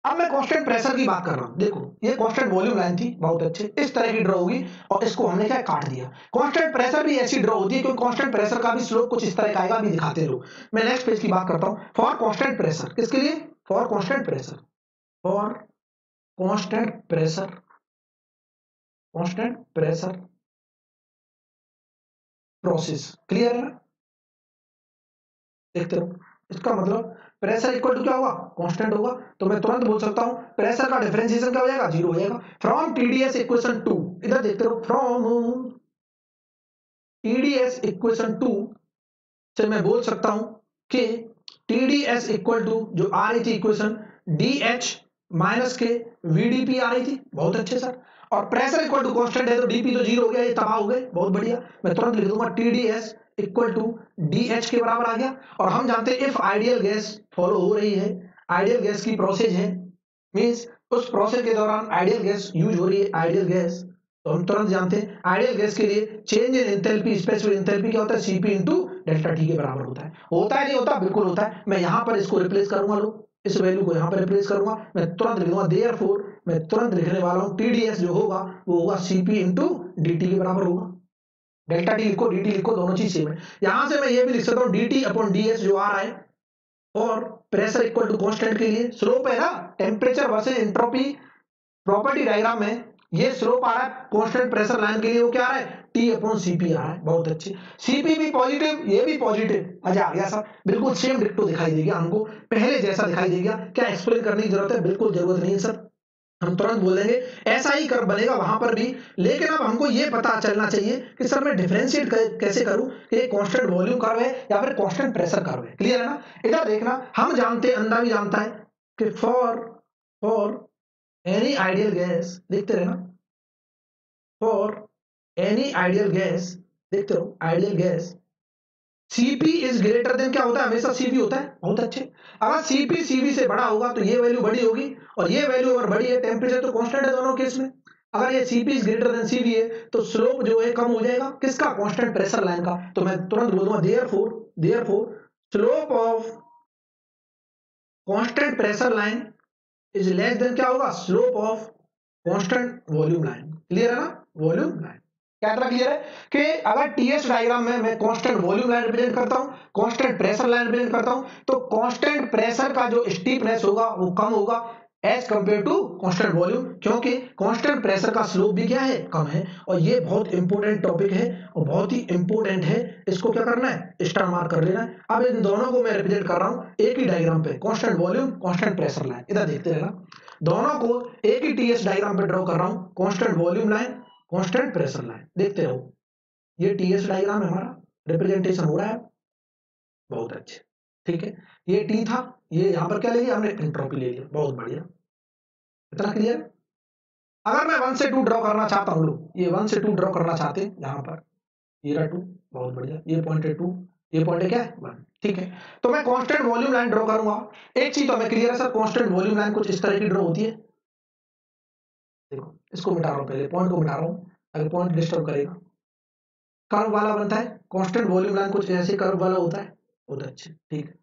अब मैं कांस्टेंट प्रेशर की बात कर रहा हूं, देखो ये कांस्टेंट वॉल्यूम लाइन थी, बहुत अच्छे, इस तरह की ड्रॉ होगी और इसको हमने क्या काट दिया। कांस्टेंट प्रेशर भी ऐसी ड्रॉ होती है, क्योंकि कांस्टेंट प्रेशर का भी स्लोप कुछ इस तरह का आएगा, भी दिखाते लोग। मैं नेक्स्ट पेज की बात करता हूं, फॉर कांस्टेंट प्रेशर, किसके लिए, for constant pressure, for constant pressure, constant pressure process, clear है ना, देखते रहो। इसका मतलब प्रेशर इक्वल टू क्या होगा, कांस्टेंट होगा, तो मैं तुरंत बोल सकता हूं प्रेशर का डिफरेंशिएशन क्या हो जाएगा, 0 हो जाएगा। फ्रॉम टीडीएस इक्वेशन 2, इधर देखते रहो, फ्रॉम टीडीएस इक्वेशन 2 से मैं बोल सकता हूं कि टीडीएस इक्वल टू जो आ रही थी इक्वेशन डीएच माइनस के वीडीपी आ रही थी, बहुत अच्छे सर। और प्रेशर इक्वल टू कांस्टेंट है तो डीपी तो 0 हो गया, ये तबाह हो गए, बहुत बढ़िया। मैं तुरंत लिख दूंगा टीडीएस इक्वल टू DH के बराबर आ गया। और हम जानते हैं इफ आइडियल गैस फॉलो हो रही है, आइडियल गैस की प्रोसेस है, मींस उस प्रोसेस के दौरान आइडियल गैस यूज हो रही है, आइडियल गैस, तो हम तुरंत जानते हैं आइडियल गैस के लिए change in enthalpy, specific enthalpy क्या होता है, Cp इंटू डेल्टा टी के बराबर होता है। होता है नहीं होता, बिल्कुल होता है। मैं यहां पर इसको रिप्लेस करूंगा, लो इस वैल्यू को यहां पर रिप्लेस करूंगा, मैं तुरंत लिख दूंगा देयरफॉर, मैं तुरंत लिखने वाला हूं TdS जो होगा वो होगा Cp इंटू dt के बराबर होगा। डेल्टा टी लिखो, dt लिखो, दोनों चीज सेम है। यहां से मैं ये भी लिख सकता हूं dt अपॉन ds जो आ रहा है, और प्रेशर इक्वल टू कांस्टेंट के लिए स्लोप है ना, temperature versus entropy property diagram में ये स्लोप आ रहा है कांस्टेंट प्रेशर लाइन के लिए, वो क्या आ रहा है, T अपॉन Cp आ रहा है। बहुत अच्छे, Cp भी पॉजिटिव, ये भी पॉजिटिव, मजा आ गया सब, बिल्कुल सेम डिक्टो दिखाई देगा हमको, पहले जैसा दिखाई देगा। क्या एक्सप्लेन करने की जरूरत है, बिल्कुल जरूरत नहीं है सर, हम तुरंत बोलेंगे ऐसा ही कर्व बनेगा वहां पर भी। लेकिन अब हमको ये पता चलना चाहिए कि सर मैं डिफरेंशिएट कैसे करूं कि ये कांस्टेंट वॉल्यूम कर्व है या फिर कांस्टेंट प्रेशर कर्व है। क्लियर है ना? इधर देखना, हम जानते हैं, अंधा भी जानता है कि फॉर एनी आइडियल गैस, देखते रहना, फॉर एनी आइडियल गैस, देखते रहो, ideal gas Cp is greater than, क्या होता है, हमेशा Cv होता है। बहुत अच्छे, अगर Cp Cv से बड़ा होगा तो ये वैल्यू बड़ी होगी, और ये वैल्यू अगर बड़ी है, टेम्परेचर तो कांस्टेंट है दोनों केस में, अगर ये Cp is greater than Cv है तो स्लोप जो है कम हो जाएगा, किसका, कांस्टेंट प्रेशर लाइन का। तो मैं तुरंत बोलूंगा therefore slope of constant pressure line is less than, क्या होगा, slope of constant volume line. Clear है ना, वॉल्यूम लाइन। क्या तरह क्लियर है कि अगर टीएस डायग्राम में मैं कांस्टेंट वॉल्यूम लाइन रिप्रेजेंट करता हूं, कांस्टेंट प्रेशर लाइन रिप्रेजेंट करता हूं, तो कांस्टेंट प्रेशर का जो स्टीपनेस होगा वो कम होगा as compare to constant volume, क्योंकि कांस्टेंट प्रेशर का स्लोप भी क्या है, कम है। और ये बहुत इंपॉर्टेंट टॉपिक है और बहुत ही इंपॉर्टेंट है, इसको क्या करना है, स्टार मार्क कर लेना है। अब इन दोनों को मैं रिप्रेजेंट कर रहा हूं एक ही डायग्राम पे, constant volume, constant pressure line. इधर देखते रहना, दोनों को एक ही टीएस डायग्राम पे ड्रॉ कर रहा हूं, constant volume line, constant pressure line, देखते रहो। ये टीएस डायग्राम है हमारा, रिप्रेजेंटेशन हो रहा है, बहुत अच्छे, ठीक है। ये टी था, ये यहां पर क्या ले लिया हमने, एंट्रोपी ले लिया, बहुत बढ़िया, इतना क्लियर। अगर मैं 1 से 2 ड्रॉ करना चाहता हूं, लोग ये 1 से 2 ड्रॉ करना चाहते हैं, यहां पर ये रहा 2, बहुत बढ़िया, ये पॉइंट है 2, ये पॉइंट है क्या, 1, ठीक है। तो मैं कांस्टेंट वॉल्यूम लाइन ड्रॉ करूंगा। एक चीज तो हमें क्लियर है सर, कांस्टेंट वॉल्यूम लाइन कुछ इस तरह की ड्रॉ होती है, देखो इसको मिटा रहा हूं, पहले पॉइंट को मिटा रहा हूं, अगर पॉइंट डिस्टर्ब करेगा, कर्व वाला बनता है, कांस्टेंट वॉल्यूम लाइन कुछ ऐसे कर्व वाला होता है, बहुत अच्छे, ठीक है।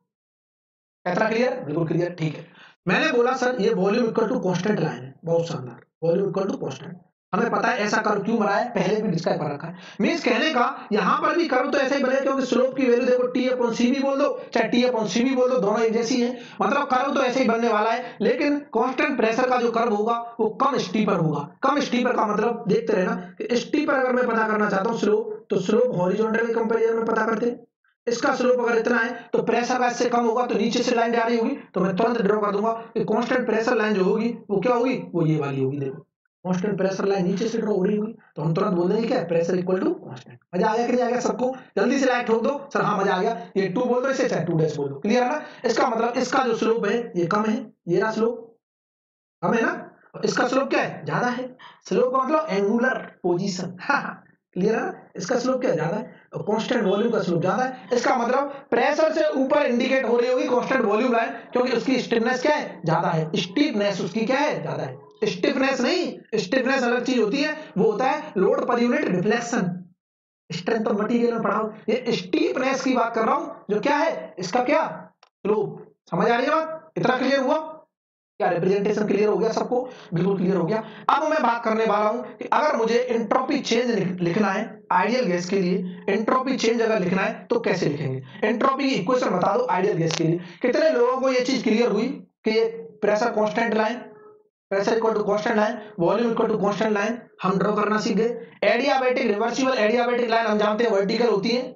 इतना क्लियर, बिल्कुल क्लियर, ठीक है। मैंने बोला सर ये volume equal to constant line है, बहुत शानदार, वॉल्यूम इक्वल टू कांस्टेंट, हमें पता है ऐसा कर्व क्यों बना है, पहले भी डिस्क्राइब कर रखा है। मींस कहने का यहां पर भी कर्व तो ऐसा ही बनेगा, क्योंकि स्लोप की वैल्यू देखो T अपॉन Cv बोल दो चाहे T अपॉन Cv बोल दो, दोनों एक जैसी है, मतलब कर्व तो ऐसे ही बनने वाला है। लेकिन कांस्टेंट प्रेशर का जो कर्व होगा वो कम स्टीपर होगा। कम स्टीपर का मतलब देखते रहना, स्टीपर अगर मैं पता करना चाहता हूं स्लोप, तो स्लोप हॉरिजॉन्टल के कंपैरिजन में पता करते हैं, इसका स्लोप अगर इतना है तो प्रेशर का इससे कम होगा, तो नीचे से लाइन जा रही होगी, तो मैं तुरंत ड्रॉ कर दूंगा कि कांस्टेंट प्रेशर लाइन जो होगी वो क्या होगी, वो ये वाली होगी। देखो कांस्टेंट प्रेशर लाइन नीचे से ड्रॉ हो रही होगी, तो हम तुरंत बोल देंगे क्या, प्रेशर इक्वल टू कांस्टेंट। मजा आ गया कि नहीं आ गया सबको, जल्दी से लाइक ठोक दो सर, हाँ मजा आ गया। ये 2 बोल दो, इसे चाहे 2 डैश बोल दो, क्लियर है ना? इसका मतलब इसका जो स्लोप है ये कम है, ये रहा स्लोप कम है ना, और इसका स्लोप क्या है, ज्यादा है। स्लोप का मतलब एंगुलर पोजीशन, क्लियर है ना? इसका स्लोप क्या है, ज्यादा है, और कांस्टेंट वॉल्यूम का स्लोप ज्यादा है। इसका मतलब प्रेशर से ऊपर इंडिकेट हो रही होगी कांस्टेंट वॉल्यूम लाइन, क्योंकि उसकी स्टिफनेस क्या है, ज्यादा है, स्टीफनेस उसकी क्या है, ज्यादा है। स्टिफनेस नहीं, स्टिफनेस अलग चीज होती है, वो होता है load per unit deflection, strength of material में पढ़ाओ। ये स्टीफनेस की बात कर रहा हूं, जो क्या है, इसका क्या, स्लोप। समझ आ रही है बात, इतना क्लियर हुआ? क्या रिप्रेजेंटेशन क्लियर हो गया सबको, बिल्कुल क्लियर हो गया। अब मैं बात करने वाला हूं कि अगर मुझे एंट्रोपी चेंज लिखना है आइडियल गैस के लिए, एंट्रोपी चेंज अगर लिखना है तो कैसे लिखेंगे, एंट्रोपी की इक्वेशन बता दो आइडियल गैस के लिए। कितने लोगों को ये चीज क्लियर हुई कि ये pressure constant line, pressure equal to constant line, volume equal to constant line हम ड्रॉ करना सीख गए। एडियाबैटिक, रिवर्सिबल एडियाबैटिक लाइन हम जानते हैं वर्टिकल होती है,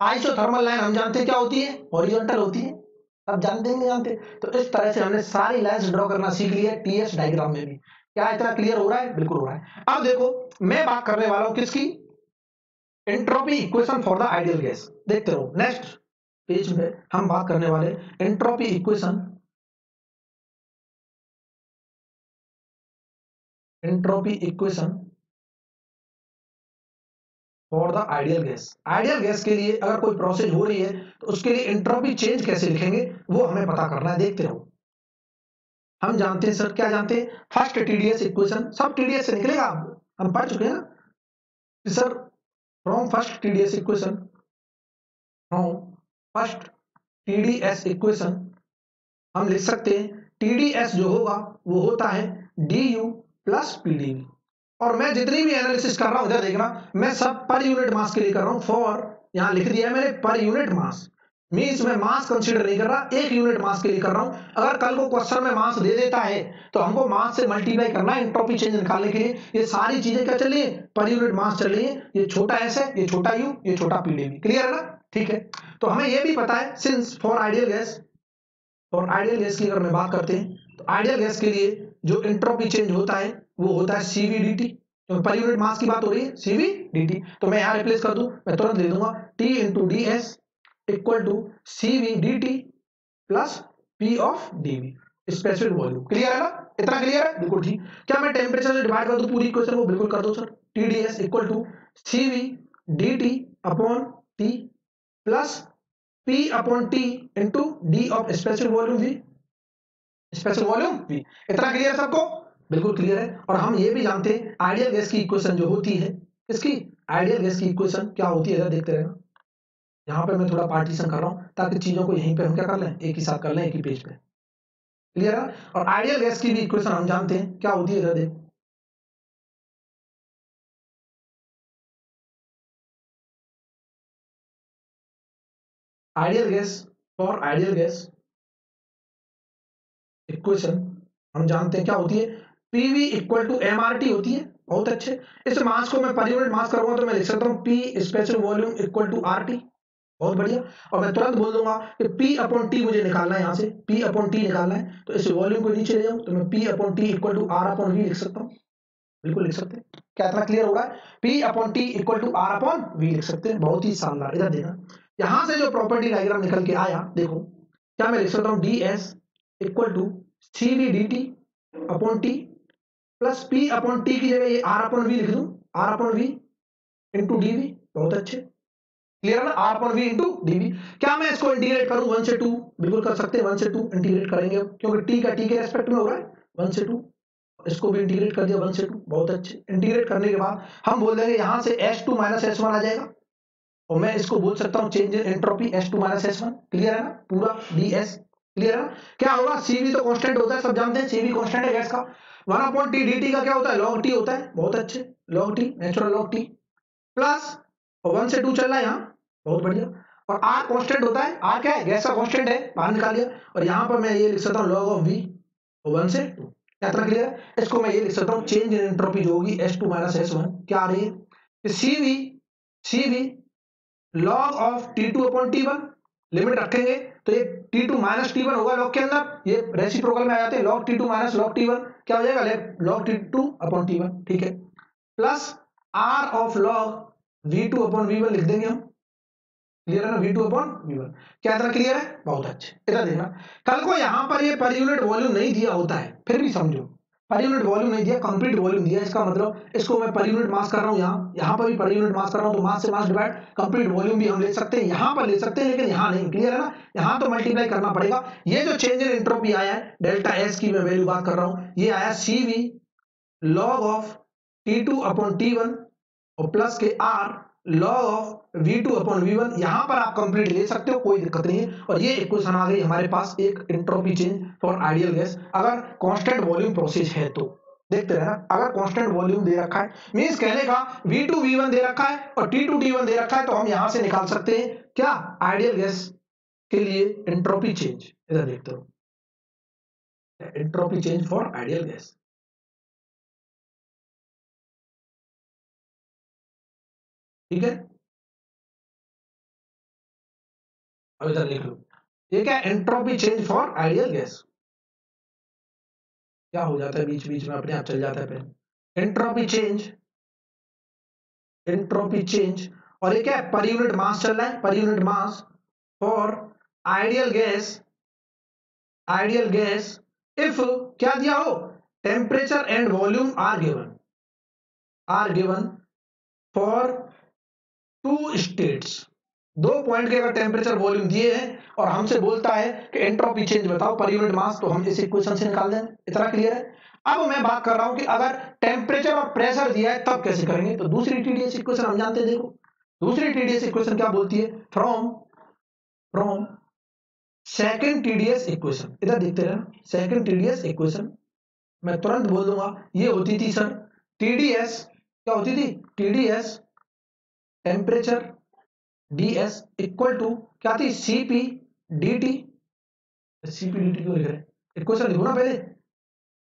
आइसोथर्मल लाइन हम जानते हैं क्या होती है, हॉरिजॉन्टल होती है। अब जानते हैं नहीं जानते? तो इस तरह से हमने सारी लाइंस ड्रॉ करना सीख लिया टीएस डायग्राम में भी। क्या इतना क्लियर हो रहा है? बिल्कुल हो रहा है। अब देखो मैं बात करने वाला हूं किसकी, entropy equation for the ideal gas. देखते रहो, नेक्स्ट पेज में हम बात करने वाले entropy equation, entropy equation for the ideal gas. Ideal gas के लिए अगर कोई प्रोसेस हो रही है तो उसके लिए एंट्रोपी चेंज कैसे लिखेंगे वो हमें पता करना है। देखते रहो। हम जानते हैं सर, क्या जानते हैं? फर्स्ट टीडीएस इक्वेशन, सब टीडीएस से निकलेगा, हम पढ़ चुके हैं ना sir. From first TDS equation, from first TDS equation हम लिख सकते हैं टीडीएस जो होगा वो होता है डीयू प्लस पीडीवी। और मैं जितनी भी एनालिसिस कर रहा हूं इधर देखना, मैं सब पर यूनिट मास के लिए कर रहा हूं। फॉर यहां लिख दिया है मैंने पर यूनिट मास, मींस मैं मास कंसीडर नहीं कर रहा, एक यूनिट मास के लिए कर रहा हूं। अगर कल को क्वेश्चन में मास दे देता है तो हमको मास से मल्टीप्लाई करना है एंट्रोपी चेंज निकालने के लिए। ये सारी चीजें क्या चल रही है? पर यूनिट मास चल रही है। ये छोटा एस है, ये छोटा यू, ये छोटा पीडीवी। क्लियर है ना? ठीक है। तो हमें यह भी पता है सिंस फॉर आइडियल गैस, और आइडियल गैस की अगर मैं बात करते हैं तो आइडियल गैस के लिए जो एंट्रोपी चेंज होता है वो होता है सीवी डीटी। तो पर यूनिट मास की बात हो रही है, सीवी डीटी। तो मैं यहां रिप्लेस कर दूं, मैं तुरंत ले दूंगा T into D S equal to CV DT plus P of DV, specific volume. Clear है ना? इतना क्लियर है? बिल्कुल ठीक। क्या मैं टेम्परेचर से डिवाइड कर दूं पूरी इक्वेशन को? बिल्कुल कर दो sir. T D S equal to CV DT upon T plus P upon T into D of specific volume V, specific volume V। इतना क्लियर है सबको? बिल्कुल क्लियर है। और हम ये भी जानते हैं आइडियल गैस की इक्वेशन जो होती है, इसकी आइडियल गैस की इक्वेशन क्या होती है, देखते रहना। यहाँ पे मैं थोड़ा पार्टीशन कर रहा हूँ ताकि चीजों को यहीं पे हम क्या कर लें, एक ही साथ कर लें, एक ही पेज पे। क्लियर है? और आइडियल गैस की भी इक्वेशन हम जानते हैं क्या होती है, इधर देख। Ideal gas, for ideal gas equation हम जानते हैं क्या होती है, पीवी इक्वल टू एमआरटी होती है। बहुत अच्छे। इस मास को मैं पर यूनिट मास करूंगा तो मैं लिख सकता हूं P specific volume equal to RT. बहुत बढ़िया। और मैं तुरंत बोल दूंगा कि पी अपॉन टी मुझे निकालना है, यहां से पी अपॉन टी निकालना है। तो इस वॉल्यूम को नीचे ले जाऊं तो मैं P upon T equal to R upon V लिख सकता हूं। बिल्कुल लिख सकते हैं। क्या इतना क्लियर होगा? P upon T equal to R upon V लिख सकते हैं। बहुत ही शानदार। इधर देखना, यहां से जो प्रॉपर्टी डायग्राम निकल के आया, देखो क्या मैं लिख सकता हूं, D S equal to C V D T upon T plus P upon T की जगह ये आर अपॉन वी लिख दूं, R upon V into DV. बहुत अच्छे। क्लियर है ना? R upon V into DV. क्या मैं इसको इंटीग्रेट करूं 1 से 2? बिल्कुल कर सकते हैं, 1 से 2 इंटीग्रेट करेंगे क्योंकि टी का टी के रेस्पेक्ट में हो रहा है। 1 से 2 इसको भी इंटीग्रेट कर दिया, 1 से 2। बहुत अच्छे। इंटीग्रेट करने के बाद हम बोल देंगे यहां से S2 माइनस S1 आ जाएगा और मैं इसको बोल सकता हूं change in entropy S2 minus S1। Clear है ना? पूरा ds। क्लियर है ना? क्या होगा, Cv तो कांस्टेंट होता है, सब जानते हैं Cv कांस्टेंट है गैस का। 1 अपॉन टी dt का क्या होता है, log t होता है। बहुत अच्छे, log t, natural log t plus, और 1 से 2 चल रहा है यहाँ। बहुत बढ़िया। और r कांस्टेंट होता है, r क्या है, गैस का कांस्टेंट है, बाहर निकाल लिया। और यहाँ पर मैं ये लिख सकता हूँ log ऑफ v, 1 से 2। क्या इतना क्लियर है? इसको मैं ये लिख सकता हूँ चेंज इन एंट्रोपी जो होगी S2 माइनस S1 क्या आ रही है, Cv log of T2 upon T1। Limit रखेंगे तो ये T2 माइनस T1 होगा लॉग के अंदर, ये रेसिप्रोकल में आ जाते हैं। log T2 minus log T1 क्या हो जाएगा, log T2 अपॉन T1। ठीक है। Plus R of log V2 upon V1 लिख देंगे हम। क्लियर है ना? V2 upon V1। क्या इतना क्लियर है? बहुत अच्छे। इधर देखना, कल को यहां पर ये पर यूनिट वॉल्यूम नहीं दिया होता है, फिर भी समझो पर यूनिट वॉल्यूम नहीं दिया, कंप्लीट वॉल्यूम दिया। इसका मतलब इसको मैं पर यूनिट मास कर रहा हूं, यहां पर भी पर यूनिट मास कर रहा हूं, तो मास से मास डिवाइड, कंप्लीट वॉल्यूम भी हम ले सकते हैं, यहां पर ले सकते हैं, लेकिन यहां नहीं। क्लियर है ना? यहां तो मल्टीप्लाई करना पड़ेगा। ये जो चेंज इन एंट्रोपी आया है, डेल्टा एस की मैं वैल्यू बात कर रहा हूं, ये आया Cv log of T2 upon T1 और प्लस के R log of V2 upon V1। यहां पर आप कंप्लीट ले सकते हो, कोई दिक्कत नहीं है। और ये इक्वेशन आ गई हमारे पास, एक entropy change for ideal gas, अगर कांस्टेंट वॉल्यूम प्रोसेस है तो। देखते रहना, अगर कांस्टेंट वॉल्यूम दे रखा है, मींस कहने का V2 V1 दे रखा है और T2 T1 दे रखा है, तो हम यहां से निकाल सकते हैं क्या, आइडियल गैस के लिए एंट्रोपी चेंज। इधर देखते हो, entropy change for ideal gas. ठीक है, अब इधर लिख लो, ये क्या, entropy change for ideal gas. क्या हो जाता है बीच बीच में अपने आप चल जाता है pen. Entropy change, entropy change, और ये क्या है, पर यूनिट मास चल रहा है, पर unit mass for ideal gas, ideal gas if क्या दिया हो, temperature and volume are given, are given for two states, 2 point के अगर टेम्परेचर वॉल्यूम दिए हैं और हमसे बोलता है कि एंट्रोपी चेंज बताओ पर यूनिट मास, तो हम इस इक्वेशन से निकाल देंगे। इतना क्लियर है। अब मैं बात कर रहा हूं कि अगर टेम्परेचर और प्रेशर दिया है तब कैसे करेंगे। तो दूसरी टीडीएस इक्वेशन हम जानते हैं। देखो दूसरी टीडीएस इक्वेशन क्या बोलती है, फ्रॉम सेकंड टीडीएस इक्वेशन, इधर देखते रहना, सेकंड टीडीएस इक्वेशन मैं तुरंत बोल दूंगा, ये होती थी सर टीडीएस, क्या होती थी, TDS temperature ds equal to क्या थी, cp dt। cp dt क्यों लिख रहे हैं, इक्वेशन लिखो ना पहले।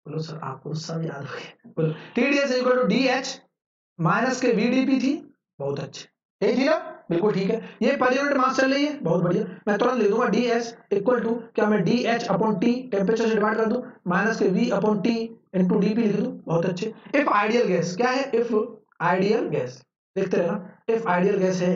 बोलो सर आपको सब याद हो गया। बोलो TDS equal to dh minus के vdp थी, बहुत अच्छे, यही थी ना, बिल्कुल ठीक है। ये पर यूनिट मास चल रही है, बहुत बढ़िया। मैं तुरंत लिख दूंगा ds इक्वल टू क्या, मैं dh अपॉन t टेम्परेचर से डिवाइड कर दूं माइनस के v upon t into dp लिख दूं, बहुत अच्छे। इफ आइडियल गैस क्या है, इफ आइडियल गैस, देखते रहना, इफ आइडियल गैस है,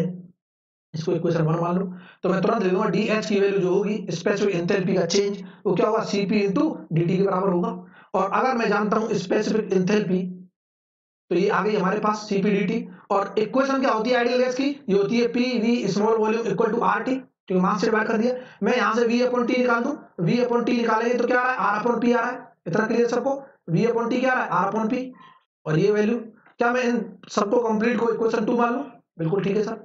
इसको इक्वेशन 1 मान लो, तो मैं तुरंत लिख दूंगा dH की वैल्यू जो होगी स्पेसिफिक एंथैल्पी का चेंज, वो क्या होगा, Cp इंटू dt के बराबर होगा। और अगर मैं जानता हूं स्पेसिफिक एंथैल्पी, तो ये आ गई हमारे पास Cp dt। और इक्वेशन क्या होती है आइडियल गैस की, ये होती है PV small volume equal to RT, क्योंकि मास से डिवाइड कर दिया। मैं यहां से V अपॉन T निकाल दूं, V अपॉन T निकालेंगे तो क्या आ रहा है, R अपॉन P आ रहा है। इतना क्लियर सबको, V अपॉन T क्या आ रहा है, R अपॉन P। और ये वैल्यू क्या, मैं इन सबको कंप्लीट को इक्वेशन 2 मान लूं, बिल्कुल ठीक है sir.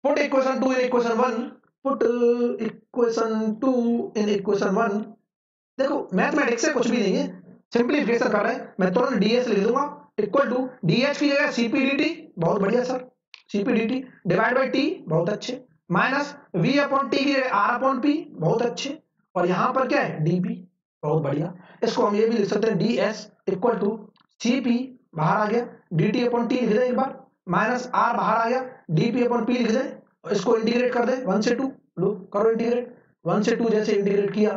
Put equation 2 in equation 1, put equation 2 in equation 1। देखो मैथमेटिक्स से कुछ भी नहीं है, सिंपलीफिकेशन कर रहे हैं। मैं तुरंत ds लिख दूंगा इक्वल टू dh की जगह cp dt, बहुत बढ़िया sir, cp dt divide by t, बहुत अच्छे, माइनस v अपॉन t की जगह r अपॉन p, बहुत अच्छे, और यहां पर क्या है dp, बहुत बढ़िया। इसको हम ये भी लिख सकते हैं ds इक्वल टू cp, बाहर आ गया, dt अपॉन t लिख दें एक बार, माइनस r बाहर आ गया, dp अपॉन p लिख दें, और इसको इंटीग्रेट कर दें 1 से 2, लो करो इंटीग्रेट, 1 से 2 जैसे इंटीग्रेट किया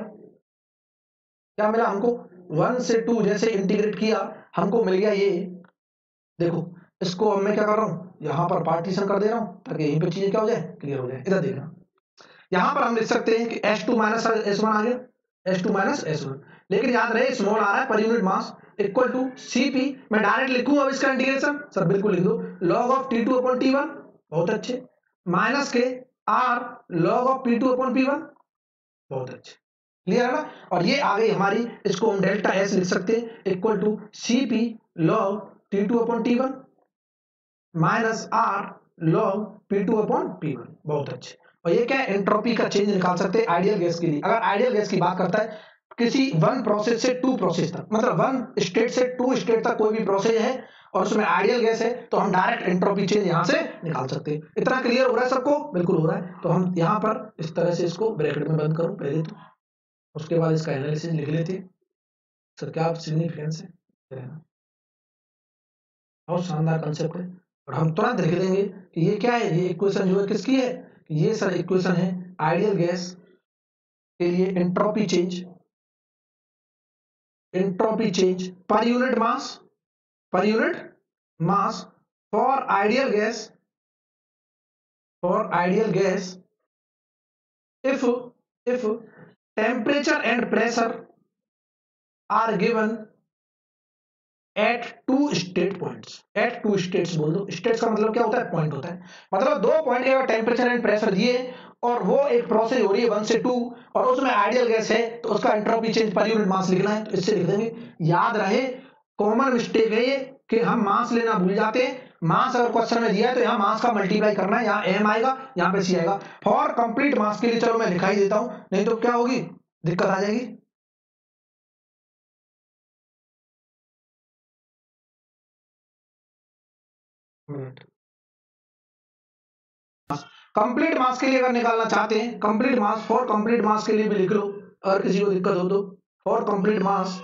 क्या मिला हमको, 1 से 2 जैसे इंटीग्रेट किया हमको मिल गया ये। देखो इसको अब मैं क्या कर रहा हूं, यहां पर पार्टीशन कर दे रहा हूं ताकि यहीं पे चीजें क्या हो जाए, क्लियर हो जाए। इधर देखना, यहां पर हम लिख सकते हैं कि H2 माइनस S1 आ गया, H2 माइनस S1, लेकिन याद रहे स्मॉल आ रहा है पर unit mass, equal to Cp, मैं डायरेक्ट लिखूं अब इसका इंटीग्रेशन, सर बिल्कुल लिख दो, log of T2 upon T1, बहुत अच्छे, माइनस के R log of P2 upon P1, बहुत अच्छे, क्लियर है ना। और ये आ गई हमारी, इसको हम डेल्टा S लिख सकते हैं equal to Cp log T2 upon T1 minus R log P2 upon P1, बहुत अच्छे। और ये क्या है, एंट्रोपी का चेंज निकाल सकते हैं आइडियल गैस के लिए। अगर आइडियल गैस की बात करता है किसी वन प्रोसेस से टू प्रोसेस तक, मतलब वन स्टेट से टू स्टेट तक कोई भी प्रोसेस है और उसमें आइडियल गैस है, तो हम डायरेक्ट एंट्रोपी चेंज यहां से निकाल सकते हैं। इतना क्लियर हो रहा है सबको, बिल्कुल हो रहा है। तो हम यहां पर इस तरह से इसको ब्रैकेट में बंद करो पहले तो, उसके बाद इसका एनालिसिस लिख लेते हैं। सर क्या सिग्निफिकेंस है, बहुत शानदार कंसेप्ट है। और हम तुरंत लिख देंगे कि ये क्या है, ये इक्वेशन जो है किसकी है, ये सर इक्वेशन है आइडियल गैस के लिए एंट्रोपी चेंज, एंट्रोपी चेंज पर यूनिट मास, पर unit mass for ideal gas, for ideal gas if temperature and pressure are given at two state points, at two states बोल दो, states का मतलब क्या होता है, पॉइंट होता है, मतलब 2 पॉइंट के टेम्परेचर एंड प्रेशर दिए और वो एक प्रोसेस हो रही है 1 से 2 और उसमें आइडियल गैस है, तो उसका एंट्रोपी चेंज पर यूनिट मास लिखना है, तो इससे लिख देंगे। याद रहे कॉमन मिस्टेक है ये कि हम मास लेना भूल जाते हैं। मास अगर क्वेश्चन में दिया है तो यहाँ मास का मल्टीप्लाई करना है, यहाँ m आएगा, यहाँ पे c आएगा। फॉर कंप्लीट मास के लिए चलो मैं दिखाई देता हूं, नहीं तो क्या होगी, दिक्कत आ जाएगी। कंप्लीट मास के लिए अगर निकालना चाहते हैं, कंप्लीट मास, फॉर कंप्लीट मास के लिए भी लिख लो अगर किसी को दिक्कत हो तो, for complete mass,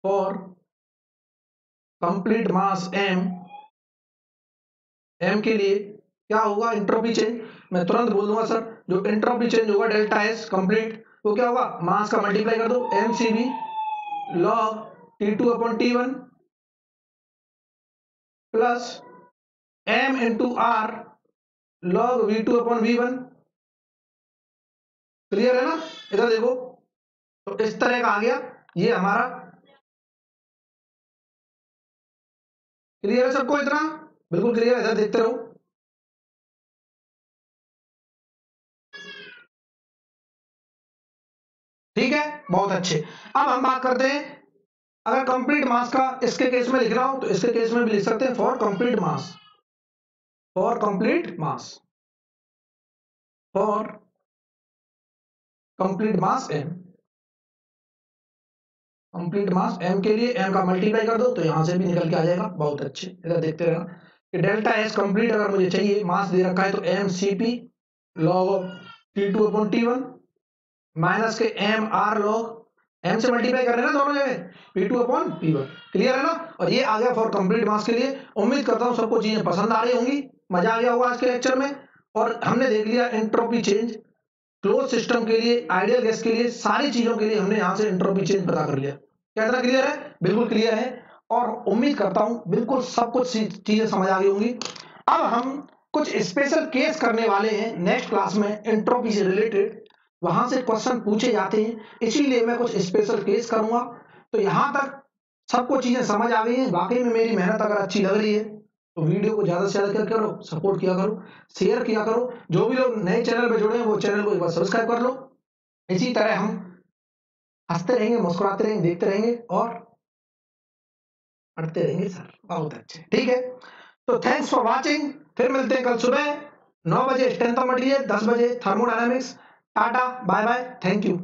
for complete mass m के लिए क्या होगा, एंट्रोपी चेंज, मैं तुरंत बोल दूंगा सर, जो एंट्रोपी चेंज होगा डेल्टा एस कंप्लीट, वो क्या होगा, मास का मल्टीप्लाई कर दो mcv log T2 upon T1 plus m into r log V2 upon V1, clear है ना। इधर देखो, तो इस तरह का आ गया, ये हमारा क्लियर है सबको इतना। बिल्कुल क्लियर है, इधर देखते रहो। ठीक है, बहुत अच्छे। अब हम बात करते हैं, अगर कंप्लीट मास का इसके केस में लिख रहा हूं तो इसके केस में भी लिख सकते हैं for complete mass, for complete mass, for complete mass M, complete mass M के लिए एम का मल्टीप्लाई कर दो तो यहां से भी निकल के आ जाएगा। बहुत अच्छे, इधर देखते रहना कि डेल्टा एस कंप्लीट अगर मुझे चाहिए, मास दे रखा है तो M C P log of T2 upon T1 minus के एम आर लॉग, एम से मल्टीप्लाई कर रहे हैं ना दोनों जगह, P2 अपॉन P1। क्लियर है ना? और ये आ गया फॉर कंप्लीट मास के लिए। उम्मीद करता हूं सबको चीजें पसंद आ रही होंगी, मजा आ गया होगा आज के लेक्चर में। और हमने देख लिया एंट्रोपी चेंज, क्लोज सिस्टम के लिए, आइडियल गैस के लिए, सारी चीजों के लिए हमने यहां से एंट्रोपी चेंज पता कर लिया। क्या इतना क्लियर है? बिल्कुल क्लियर है। और उम्मीद करता हूं बिल्कुल सब कुछ चीजें समझ आ गई होंगी। अब हम कुछ स्पेशल केस करने वाले हैं नेक्स्ट क्लास में एंट्रोपी से रिलेटेड, वहां से क्वेश्चन पूछे जाते हैं, इसीलिए मैं कुछ स्पेशल केस करूंगा। तो यहां तक सबको चीजें समझ आ गई हैं। वाकई में मेरी मेहनत अगर अच्छी लग रही है तो वीडियो को ज्यादा से ज्यादा क्या करो, सपोर्ट किया करो, शेयर किया करो। जो भी लोग नए चैनल पे जुड़े हैं वो चैनल को एक बार सब्सक्राइब कर लो। इसी तरह हम हंसते रहेंगे, मुस्कुराते रहेंगे, देखते रहेंगे और पढ़ते रहेंगे सर। बहुत अच्छे, ठीक है। तो थैंक्स फॉर वॉचिंग। फिर मिलते हैं कल सुबह 9 बजे स्ट्रेंथ ऑफ मटेरियल, 10 बजे thermodynamics. Tata, bye bye, thank you.